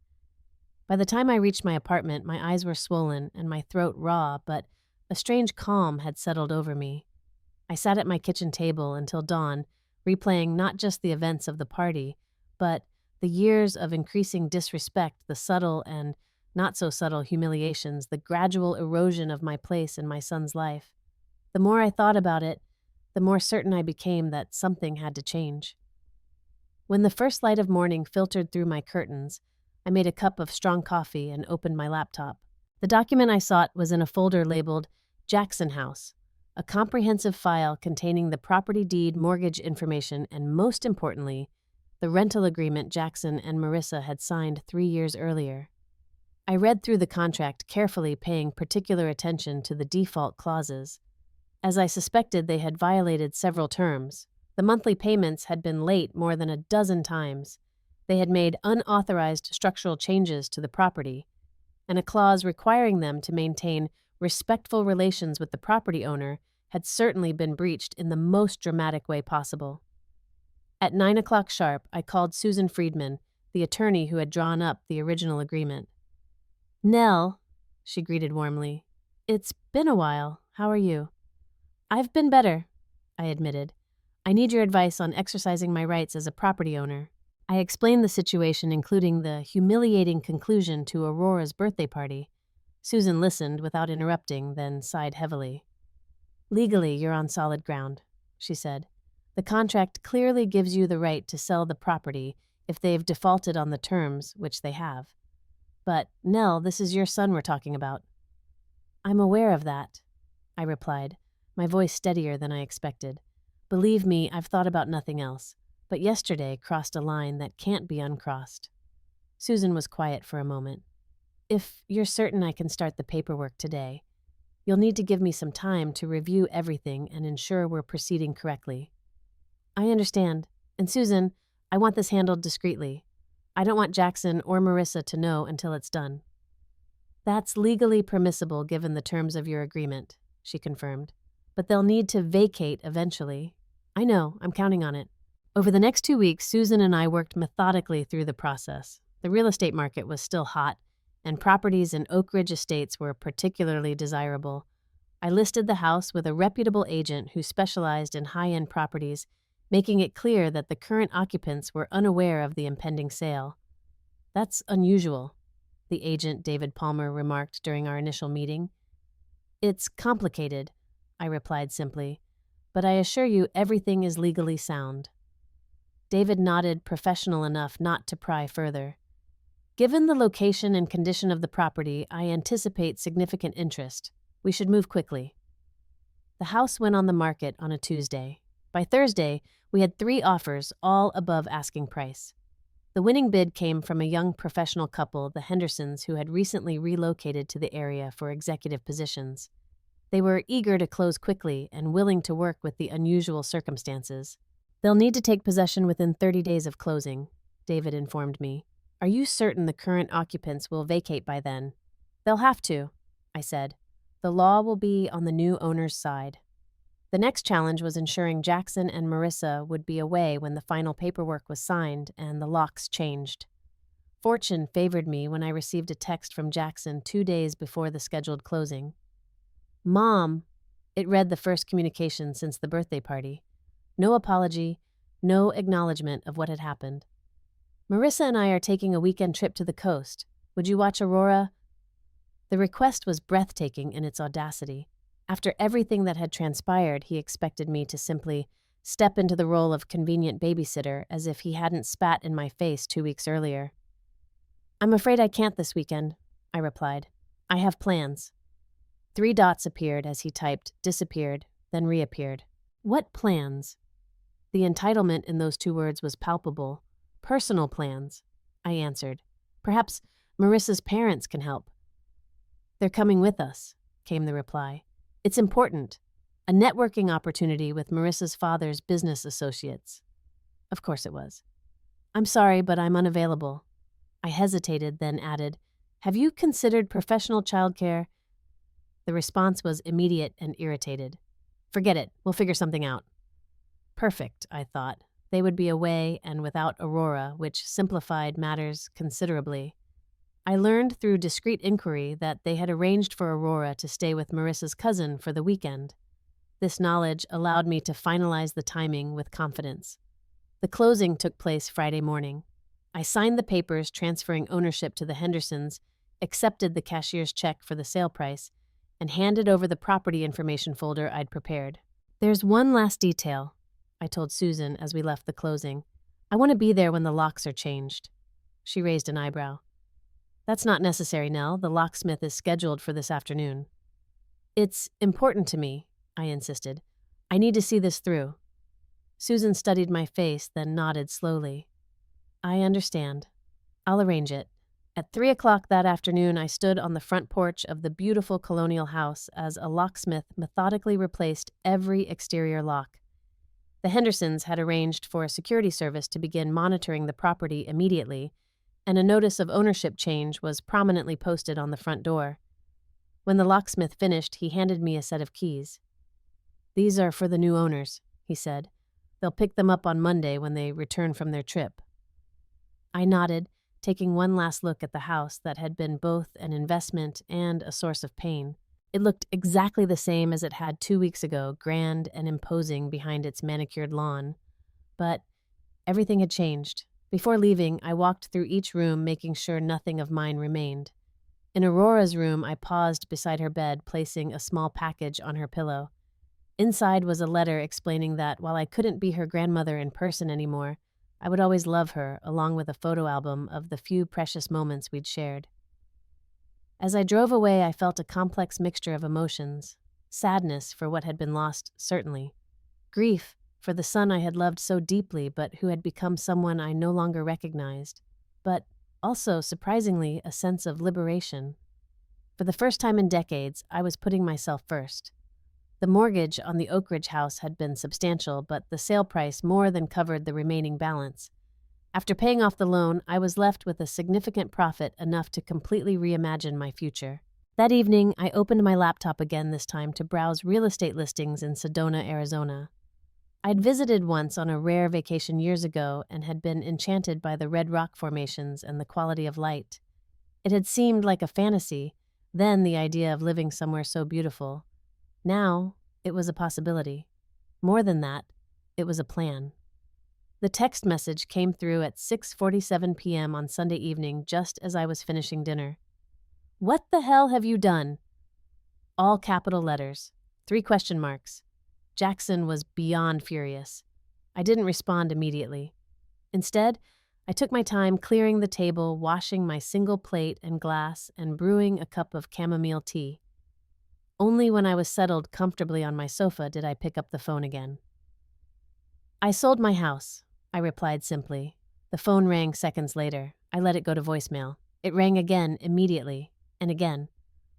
S1: By the time I reached my apartment, my eyes were swollen and my throat raw, but a strange calm had settled over me. I sat at my kitchen table until dawn, replaying not just the events of the party, but the years of increasing disrespect, the subtle and not-so-subtle humiliations, the gradual erosion of my place in my son's life. The more I thought about it, the more certain I became that something had to change. When the first light of morning filtered through my curtains, I made a cup of strong coffee and opened my laptop. The document I sought was in a folder labeled Jackson House, a comprehensive file containing the property deed, mortgage information, and most importantly, the rental agreement Jackson and Marissa had signed 3 years earlier. I read through the contract carefully, paying particular attention to the default clauses. As I suspected, they had violated several terms. The monthly payments had been late more than a dozen times. They had made unauthorized structural changes to the property, and a clause requiring them to maintain respectful relations with the property owner had certainly been breached in the most dramatic way possible. At 9 o'clock sharp, I called Susan Friedman, the attorney who had drawn up the original agreement. "Nell," she greeted warmly. "It's been a while. How are you?" "I've been better," I admitted. "I need your advice on exercising my rights as a property owner." I explained the situation, including the humiliating conclusion to Aurora's birthday party. Susan listened without interrupting, then sighed heavily. Legally, you're on solid ground, she said. The contract clearly gives you the right to sell the property if they've defaulted on the terms, which they have. But, Nell, this is your son we're talking about. I'm aware of that, I replied, my voice steadier than I expected. Believe me, I've thought about nothing else, but yesterday crossed a line that can't be uncrossed. Susan was quiet for a moment. If you're certain I can start the paperwork today, you'll need to give me some time to review everything and ensure we're proceeding correctly. I understand. And Susan, I want this handled discreetly. I don't want Jackson or Marissa to know until it's done. That's legally permissible given the terms of your agreement, she confirmed. But they'll need to vacate eventually. I know, I'm counting on it. Over the next 2 weeks, Susan and I worked methodically through the process. The real estate market was still hot, and properties in Oak Ridge Estates were particularly desirable. I listed the house with a reputable agent who specialized in high-end properties, making it clear that the current occupants were unaware of the impending sale. That's unusual, the agent David Palmer remarked during our initial meeting. It's complicated, I replied simply, but I assure you everything is legally sound. David nodded, professional enough not to pry further. Given the location and condition of the property, I anticipate significant interest. We should move quickly. The house went on the market on a Tuesday. By Thursday, we had 3 offers, all above asking price. The winning bid came from a young professional couple, the Hendersons, who had recently relocated to the area for executive positions. They were eager to close quickly and willing to work with the unusual circumstances. They'll need to take possession within 30 days of closing, David informed me. Are you certain the current occupants will vacate by then? They'll have to, I said. The law will be on the new owner's side. The next challenge was ensuring Jackson and Marissa would be away when the final paperwork was signed and the locks changed. Fortune favored me when I received a text from Jackson 2 days before the scheduled closing. Mom, it read, the first communication since the birthday party. No apology, no acknowledgement of what had happened. Marissa and I are taking a weekend trip to the coast. Would you watch Aurora? The request was breathtaking in its audacity. After everything that had transpired, he expected me to simply step into the role of convenient babysitter as if he hadn't spat in my face 2 weeks earlier. I'm afraid I can't this weekend, I replied. I have plans. 3 dots appeared as he typed, disappeared, then reappeared. What plans? The entitlement in those 2 words was palpable. Personal plans, I answered. Perhaps Marissa's parents can help. They're coming with us, came the reply. It's important. A networking opportunity with Marissa's father's business associates. Of course it was. I'm sorry, but I'm unavailable. I hesitated, then added, Have you considered professional childcare? The response was immediate and irritated. Forget it. We'll figure something out. Perfect, I thought. They would be away and without Aurora, which simplified matters considerably. I learned through discreet inquiry that they had arranged for Aurora to stay with Marissa's cousin for the weekend. This knowledge allowed me to finalize the timing with confidence. The closing took place Friday morning. I signed the papers transferring ownership to the Hendersons, accepted the cashier's check for the sale price, and handed over the property information folder I'd prepared. There's one last detail, I told Susan as we left the closing. I want to be there when the locks are changed. She raised an eyebrow. That's not necessary, Nell. The locksmith is scheduled for this afternoon. It's important to me, I insisted. I need to see this through. Susan studied my face, then nodded slowly. I understand. I'll arrange it. At 3 o'clock that afternoon, I stood on the front porch of the beautiful colonial house as a locksmith methodically replaced every exterior lock. The Hendersons had arranged for a security service to begin monitoring the property immediately, and a notice of ownership change was prominently posted on the front door. When the locksmith finished, he handed me a set of keys. These are for the new owners, he said. They'll pick them up on Monday when they return from their trip. I nodded, taking one last look at the house that had been both an investment and a source of pain. It looked exactly the same as it had 2 weeks ago, grand and imposing behind its manicured lawn. But everything had changed. Before leaving, I walked through each room, making sure nothing of mine remained. In Aurora's room, I paused beside her bed, placing a small package on her pillow. Inside was a letter explaining that, while I couldn't be her grandmother in person anymore, I would always love her, along with a photo album of the few precious moments we'd shared. As I drove away, I felt a complex mixture of emotions. Sadness for what had been lost, certainly. Grief for the son I had loved so deeply but who had become someone I no longer recognized. But also, surprisingly, a sense of liberation. For the first time in decades, I was putting myself first. The mortgage on the Oak Ridge house had been substantial, but the sale price more than covered the remaining balance. After paying off the loan, I was left with a significant profit enough to completely reimagine my future. That evening, I opened my laptop again, this time to browse real estate listings in Sedona, Arizona. I'd visited once on a rare vacation years ago and had been enchanted by the red rock formations and the quality of light. It had seemed like a fantasy, then the idea of living somewhere so beautiful. Now, it was a possibility. More than that, it was a plan. The text message came through at 6:47 p.m. on Sunday evening, just as I was finishing dinner. "What the hell have you done?" All capital letters, 3 question marks. Jackson was beyond furious. I didn't respond immediately. Instead, I took my time clearing the table, washing my single plate and glass, and brewing a cup of chamomile tea. Only when I was settled comfortably on my sofa did I pick up the phone again. "I sold my house," I replied simply. The phone rang seconds later. I let it go to voicemail. It rang again immediately, and again.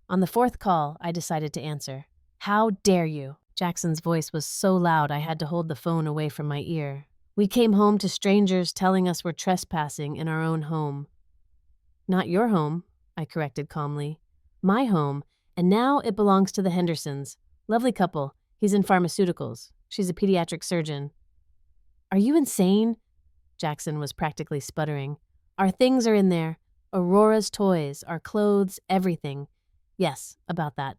S1: On the 4th call, I decided to answer. "How dare you?" Jackson's voice was so loud I had to hold the phone away from my ear. "We came home to strangers telling us we're trespassing in our own home." "Not your home," I corrected calmly. "My home, and now it belongs to the Hendersons. Lovely couple. He's in pharmaceuticals. She's a pediatric surgeon." "Are you insane?" Jackson was practically sputtering. "Our things are in there. Aurora's toys, our clothes, everything. Yes, about that.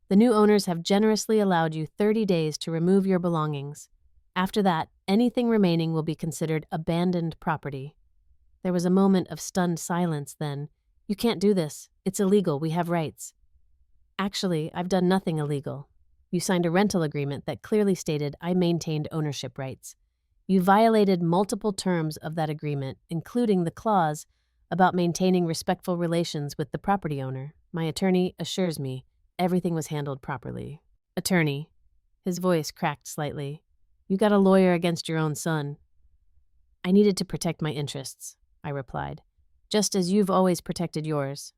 S1: The new owners have generously allowed you 30 days to remove your belongings. After that, anything remaining will be considered abandoned property." There was a moment of stunned silence then. "You can't do this. It's illegal. We have rights." "Actually, I've done nothing illegal. You signed a rental agreement that clearly stated I maintained ownership rights. You violated multiple terms of that agreement, including the clause about maintaining respectful relations with the property owner. My attorney assures me everything was handled properly." "Attorney." His voice cracked slightly. "You got a lawyer against your own son." "I needed to protect my interests," I replied, "just as you've always protected yours."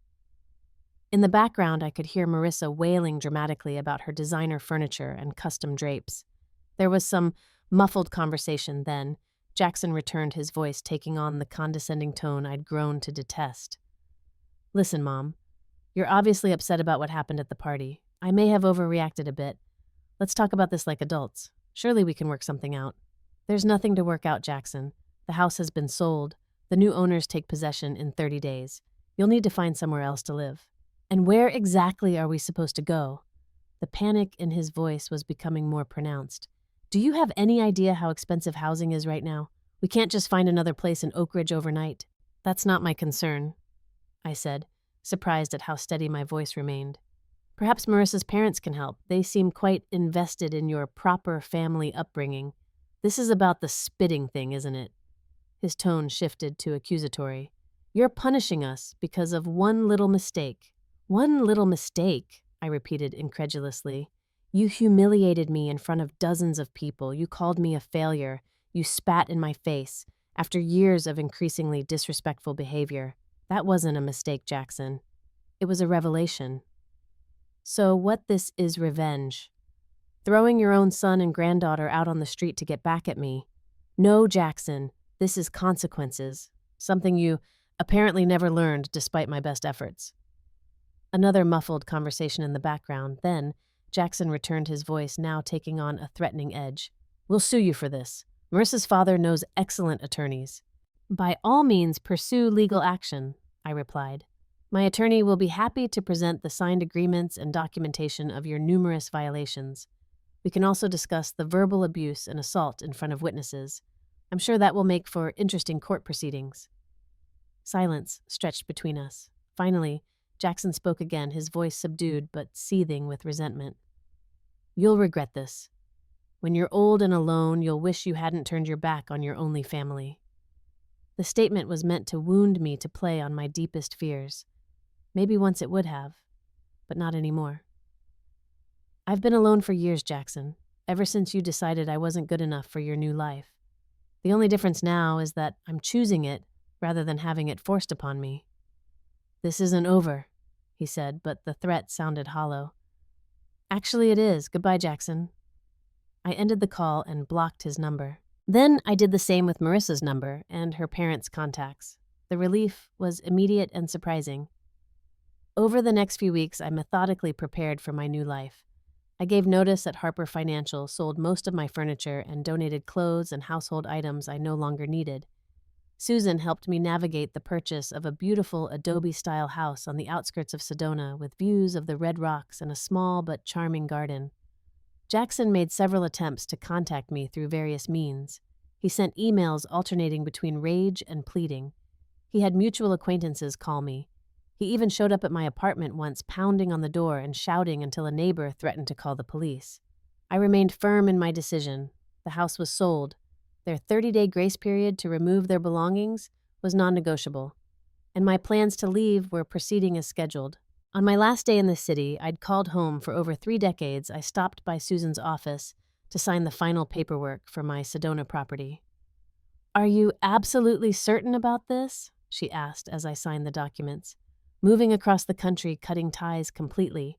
S1: In the background, I could hear Marissa wailing dramatically about her designer furniture and custom drapes. There was some muffled conversation then. Jackson returned his voice, taking on the condescending tone I'd grown to detest. "Listen, Mom. You're obviously upset about what happened at the party. I may have overreacted a bit. Let's talk about this like adults. Surely we can work something out." "There's nothing to work out, Jackson. The house has been sold. The new owners take possession in 30 days. You'll need to find somewhere else to live." "And where exactly are we supposed to go?" The panic in his voice was becoming more pronounced. "Do you have any idea how expensive housing is right now? We can't just find another place in Oak Ridge overnight." "That's not my concern," I said, surprised at how steady my voice remained. "Perhaps Marissa's parents can help. They seem quite invested in your proper family upbringing. This is about the spitting thing, isn't it?" His tone shifted to accusatory. "You're punishing us because of one little mistake." "One little mistake," I repeated incredulously. "You humiliated me in front of dozens of people. You called me a failure. You spat in my face after years of increasingly disrespectful behavior. That wasn't a mistake, Jackson. It was a revelation." "So what this is revenge? Throwing your own son and granddaughter out on the street to get back at me? No, Jackson, this is consequences. Something you apparently never learned despite my best efforts." Another muffled conversation in the background. Then, Jackson returned his voice, now taking on a threatening edge. "We'll sue you for this. Marissa's father knows excellent attorneys." "By all means, pursue legal action," I replied. "My attorney will be happy to present the signed agreements and documentation of your numerous violations. We can also discuss the verbal abuse and assault in front of witnesses. I'm sure that will make for interesting court proceedings." Silence stretched between us. Finally, Jackson spoke again, his voice subdued but seething with resentment. "You'll regret this. When you're old and alone, you'll wish you hadn't turned your back on your only family." The statement was meant to wound me, to play on my deepest fears. Maybe once it would have, but not anymore. "I've been alone for years, Jackson, ever since you decided I wasn't good enough for your new life. The only difference now is that I'm choosing it rather than having it forced upon me." "This isn't over," he said, but the threat sounded hollow. "Actually, it is. Goodbye, Jackson." I ended the call and blocked his number. Then I did the same with Marissa's number and her parents' contacts. The relief was immediate and surprising. Over the next few weeks, I methodically prepared for my new life. I gave notice at Harper Financial, sold most of my furniture, and donated clothes and household items I no longer needed. Susan helped me navigate the purchase of a beautiful adobe-style house on the outskirts of Sedona with views of the Red Rocks and a small but charming garden. Jackson made several attempts to contact me through various means. He sent emails alternating between rage and pleading. He had mutual acquaintances call me. He even showed up at my apartment once, pounding on the door and shouting until a neighbor threatened to call the police. I remained firm in my decision. The house was sold. Their 30-day grace period to remove their belongings was non-negotiable, and my plans to leave were proceeding as scheduled. On my last day in the city, I'd called home for over 3 decades. I stopped by Susan's office to sign the final paperwork for my Sedona property. "Are you absolutely certain about this?" she asked as I signed the documents. "Moving across the country, cutting ties completely."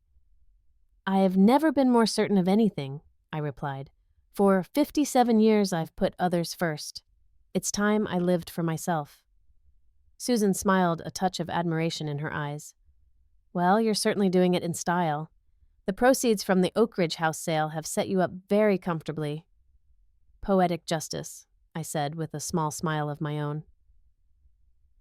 S1: "I have never been more certain of anything," I replied. "For 57 years, I've put others first. It's time I lived for myself." Susan smiled, a touch of admiration in her eyes. "Well, you're certainly doing it in style. The proceeds from the Oak Ridge house sale have set you up very comfortably." "Poetic justice," I said with a small smile of my own.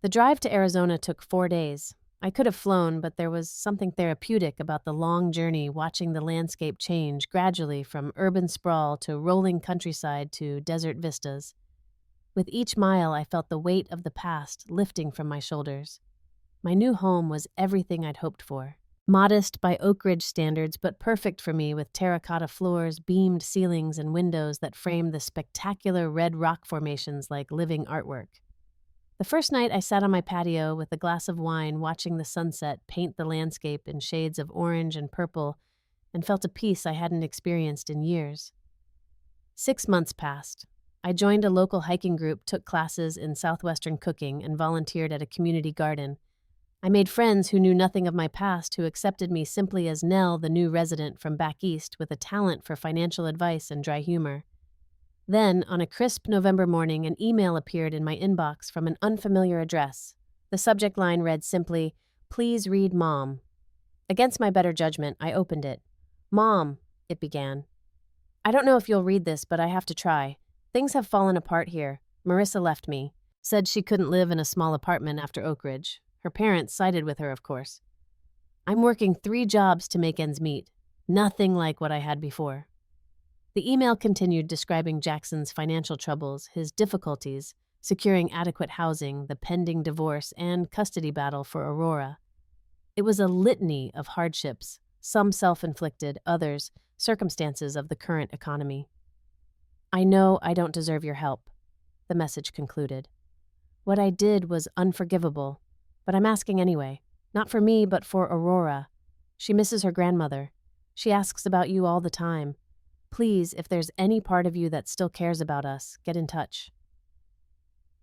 S1: The drive to Arizona took 4 days. I could have flown, but there was something therapeutic about the long journey, watching the landscape change gradually from urban sprawl to rolling countryside to desert vistas. With each mile, I felt the weight of the past lifting from my shoulders. My new home was everything I'd hoped for. Modest by Oak Ridge standards, but perfect for me, with terracotta floors, beamed ceilings, and windows that framed the spectacular red rock formations like living artwork. The first night I sat on my patio with a glass of wine, watching the sunset paint the landscape in shades of orange and purple, and felt a peace I hadn't experienced in years. 6 months passed. I joined a local hiking group, took classes in southwestern cooking, and volunteered at a community garden. I made friends who knew nothing of my past, who accepted me simply as Nell, the new resident from back east with a talent for financial advice and dry humor. Then, on a crisp November morning, an email appeared in my inbox from an unfamiliar address. The subject line read simply, "Please read Mom." Against my better judgment, I opened it. "Mom," it began. "I don't know if you'll read this, but I have to try. Things have fallen apart here. Marissa left me. Said she couldn't live in a small apartment after Oak Ridge. Her parents sided with her, of course. I'm working 3 jobs to make ends meet. Nothing like what I had before." The email continued, describing Jackson's financial troubles, his difficulties securing adequate housing, the pending divorce, and custody battle for Aurora. It was a litany of hardships, some self-inflicted, others circumstances of the current economy. "I know I don't deserve your help," the message concluded. "What I did was unforgivable, but I'm asking anyway. Not for me, but for Aurora. She misses her grandmother. She asks about you all the time. Please, if there's any part of you that still cares about us, get in touch."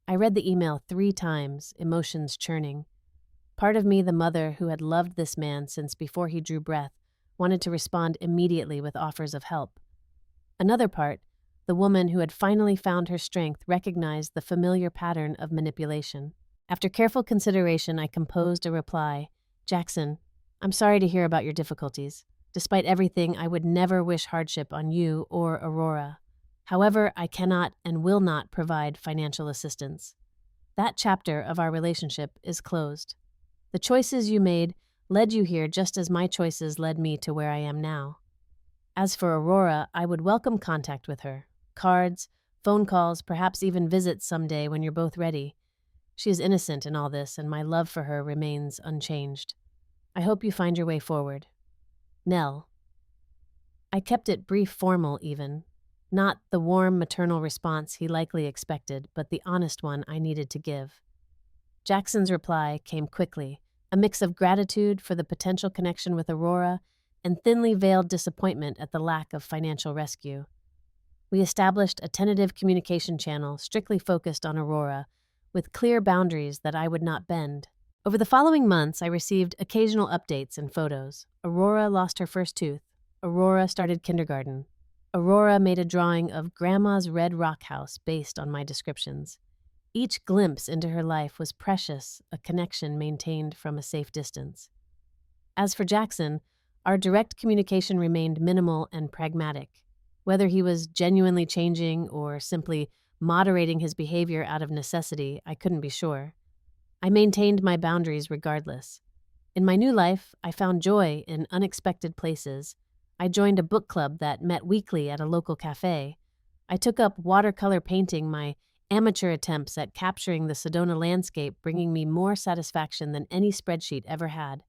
S1: I read the email 3 times, emotions churning. Part of me, the mother who had loved this man since before he drew breath, wanted to respond immediately with offers of help. Another part, the woman who had finally found her strength, recognized the familiar pattern of manipulation. After careful consideration, I composed a reply. "Jackson, I'm sorry to hear about your difficulties. Despite everything, I would never wish hardship on you or Aurora. However, I cannot and will not provide financial assistance. That chapter of our relationship is closed. The choices you made led you here just as my choices led me to where I am now. As for Aurora, I would welcome contact with her. Cards, Phone calls, perhaps even visits someday when you're both ready. She is innocent in all this, and my love for her remains unchanged. I hope you find your way forward. Nell. I kept it brief, formal even. Not the warm maternal response he likely expected, but the honest one I needed to give. Jackson's reply came quickly, a mix of gratitude for the potential connection with Aurora and thinly veiled disappointment at the lack of financial rescue. We established a tentative communication channel strictly focused on Aurora, with clear boundaries that I would not bend. Over the following months, I received occasional updates and photos. Aurora lost her first tooth. Aurora started kindergarten. Aurora made a drawing of Grandma's red rock house based on my descriptions. Each glimpse into her life was precious, a connection maintained from a safe distance. As for Jackson, our direct communication remained minimal and pragmatic. Whether he was genuinely changing or simply moderating his behavior out of necessity, I couldn't be sure. I maintained my boundaries regardless. In my new life, I found joy in unexpected places. I joined a book club that met weekly at a local cafe. I took up watercolor painting, my amateur attempts at capturing the Sedona landscape bringing me more satisfaction than any spreadsheet ever had.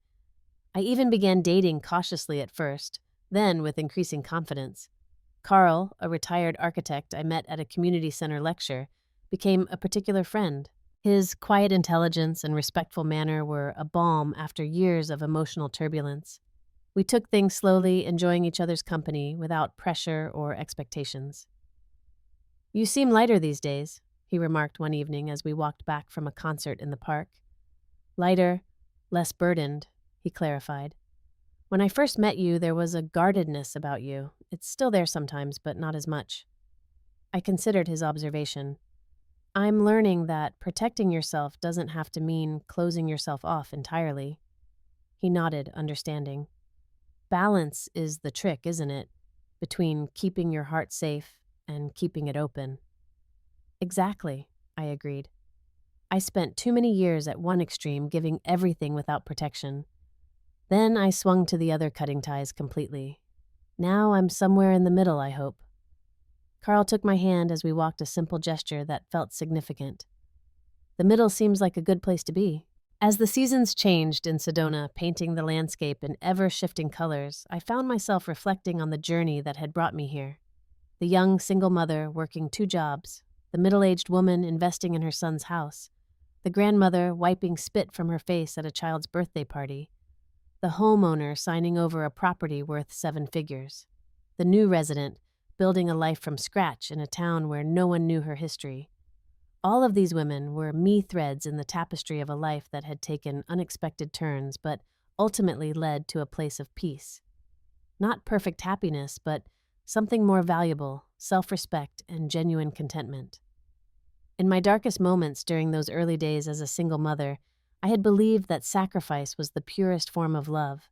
S1: I even began dating cautiously at first, then with increasing confidence. Carl, a retired architect I met at a community center lecture, became a particular friend. His quiet intelligence and respectful manner were a balm after years of emotional turbulence. We took things slowly, enjoying each other's company without pressure or expectations. "You seem lighter these days," he remarked one evening as we walked back from a concert in the park. "Lighter, less burdened," he clarified. "When I first met you, there was a guardedness about you. It's still there sometimes, but not as much." I considered his observation. I'm learning that protecting yourself doesn't have to mean closing yourself off entirely. He nodded, understanding. Balance is the trick, isn't it? Between keeping your heart safe and keeping it open. Exactly, I agreed. I spent too many years at one extreme, giving everything without protection. Then I swung to the other, cutting ties completely. Now I'm somewhere in the middle, I hope. Carl took my hand as we walked, a simple gesture that felt significant. The middle seems like a good place to be. As the seasons changed in Sedona, painting the landscape in ever-shifting colors, I found myself reflecting on the journey that had brought me here. The young single mother working 2 jobs, the middle-aged woman investing in her son's house, the grandmother wiping spit from her face at a child's birthday party, the homeowner signing over a property worth 7 figures, the new resident building a life from scratch in a town where no one knew her history. All of these women were me threads in the tapestry of a life that had taken unexpected turns but ultimately led to a place of peace. Not perfect happiness, but something more valuable, self-respect and genuine contentment. In my darkest moments during those early days as a single mother, I had believed that sacrifice was the purest form of love,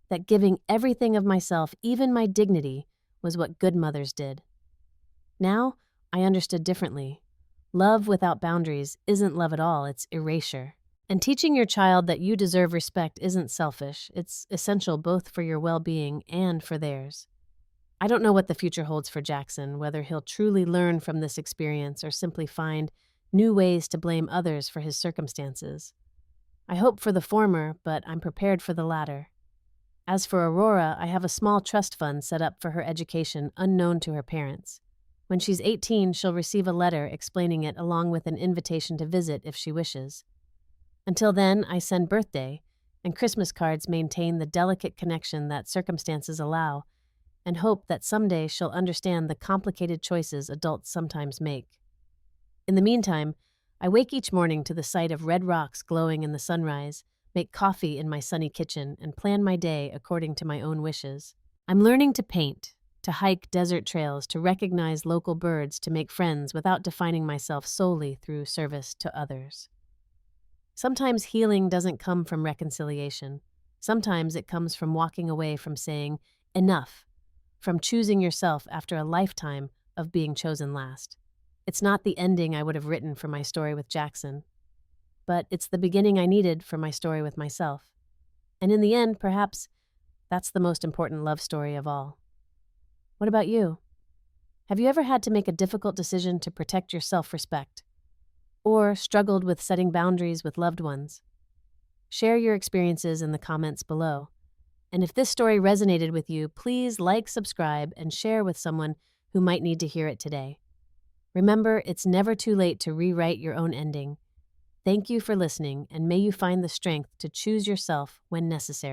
S1: that giving everything of myself, even my dignity, was what good mothers did. Now, I understood differently. Love without boundaries isn't love at all, it's erasure. And teaching your child that you deserve respect isn't selfish, it's essential both for your well-being and for theirs. I don't know what the future holds for Jackson, whether he'll truly learn from this experience or simply find new ways to blame others for his circumstances. I hope for the former, but I'm prepared for the latter. As for Aurora, I have a small trust fund set up for her education unknown to her parents. When she's 18, she'll receive a letter explaining it along with an invitation to visit if she wishes. Until then, I send birthday and Christmas cards, maintain the delicate connection that circumstances allow, and hope that someday she'll understand the complicated choices adults sometimes make. In the meantime, I wake each morning to the sight of red rocks glowing in the sunrise, make coffee in my sunny kitchen, and plan my day according to my own wishes. I'm learning to paint, to hike desert trails, to recognize local birds, to make friends without defining myself solely through service to others. Sometimes healing doesn't come from reconciliation. Sometimes it comes from walking away from saying, enough, from choosing yourself after a lifetime of being chosen last. It's not the ending I would have written for my story with Jackson, but it's the beginning I needed for my story with myself. And in the end, perhaps, that's the most important love story of all. What about you? Have you ever had to make a difficult decision to protect your self-respect? Or struggled with setting boundaries with loved ones? Share your experiences in the comments below. And if this story resonated with you, please like, subscribe, and share with someone who might need to hear it today. Remember, it's never too late to rewrite your own ending. Thank you for listening, and may you find the strength to choose yourself when necessary.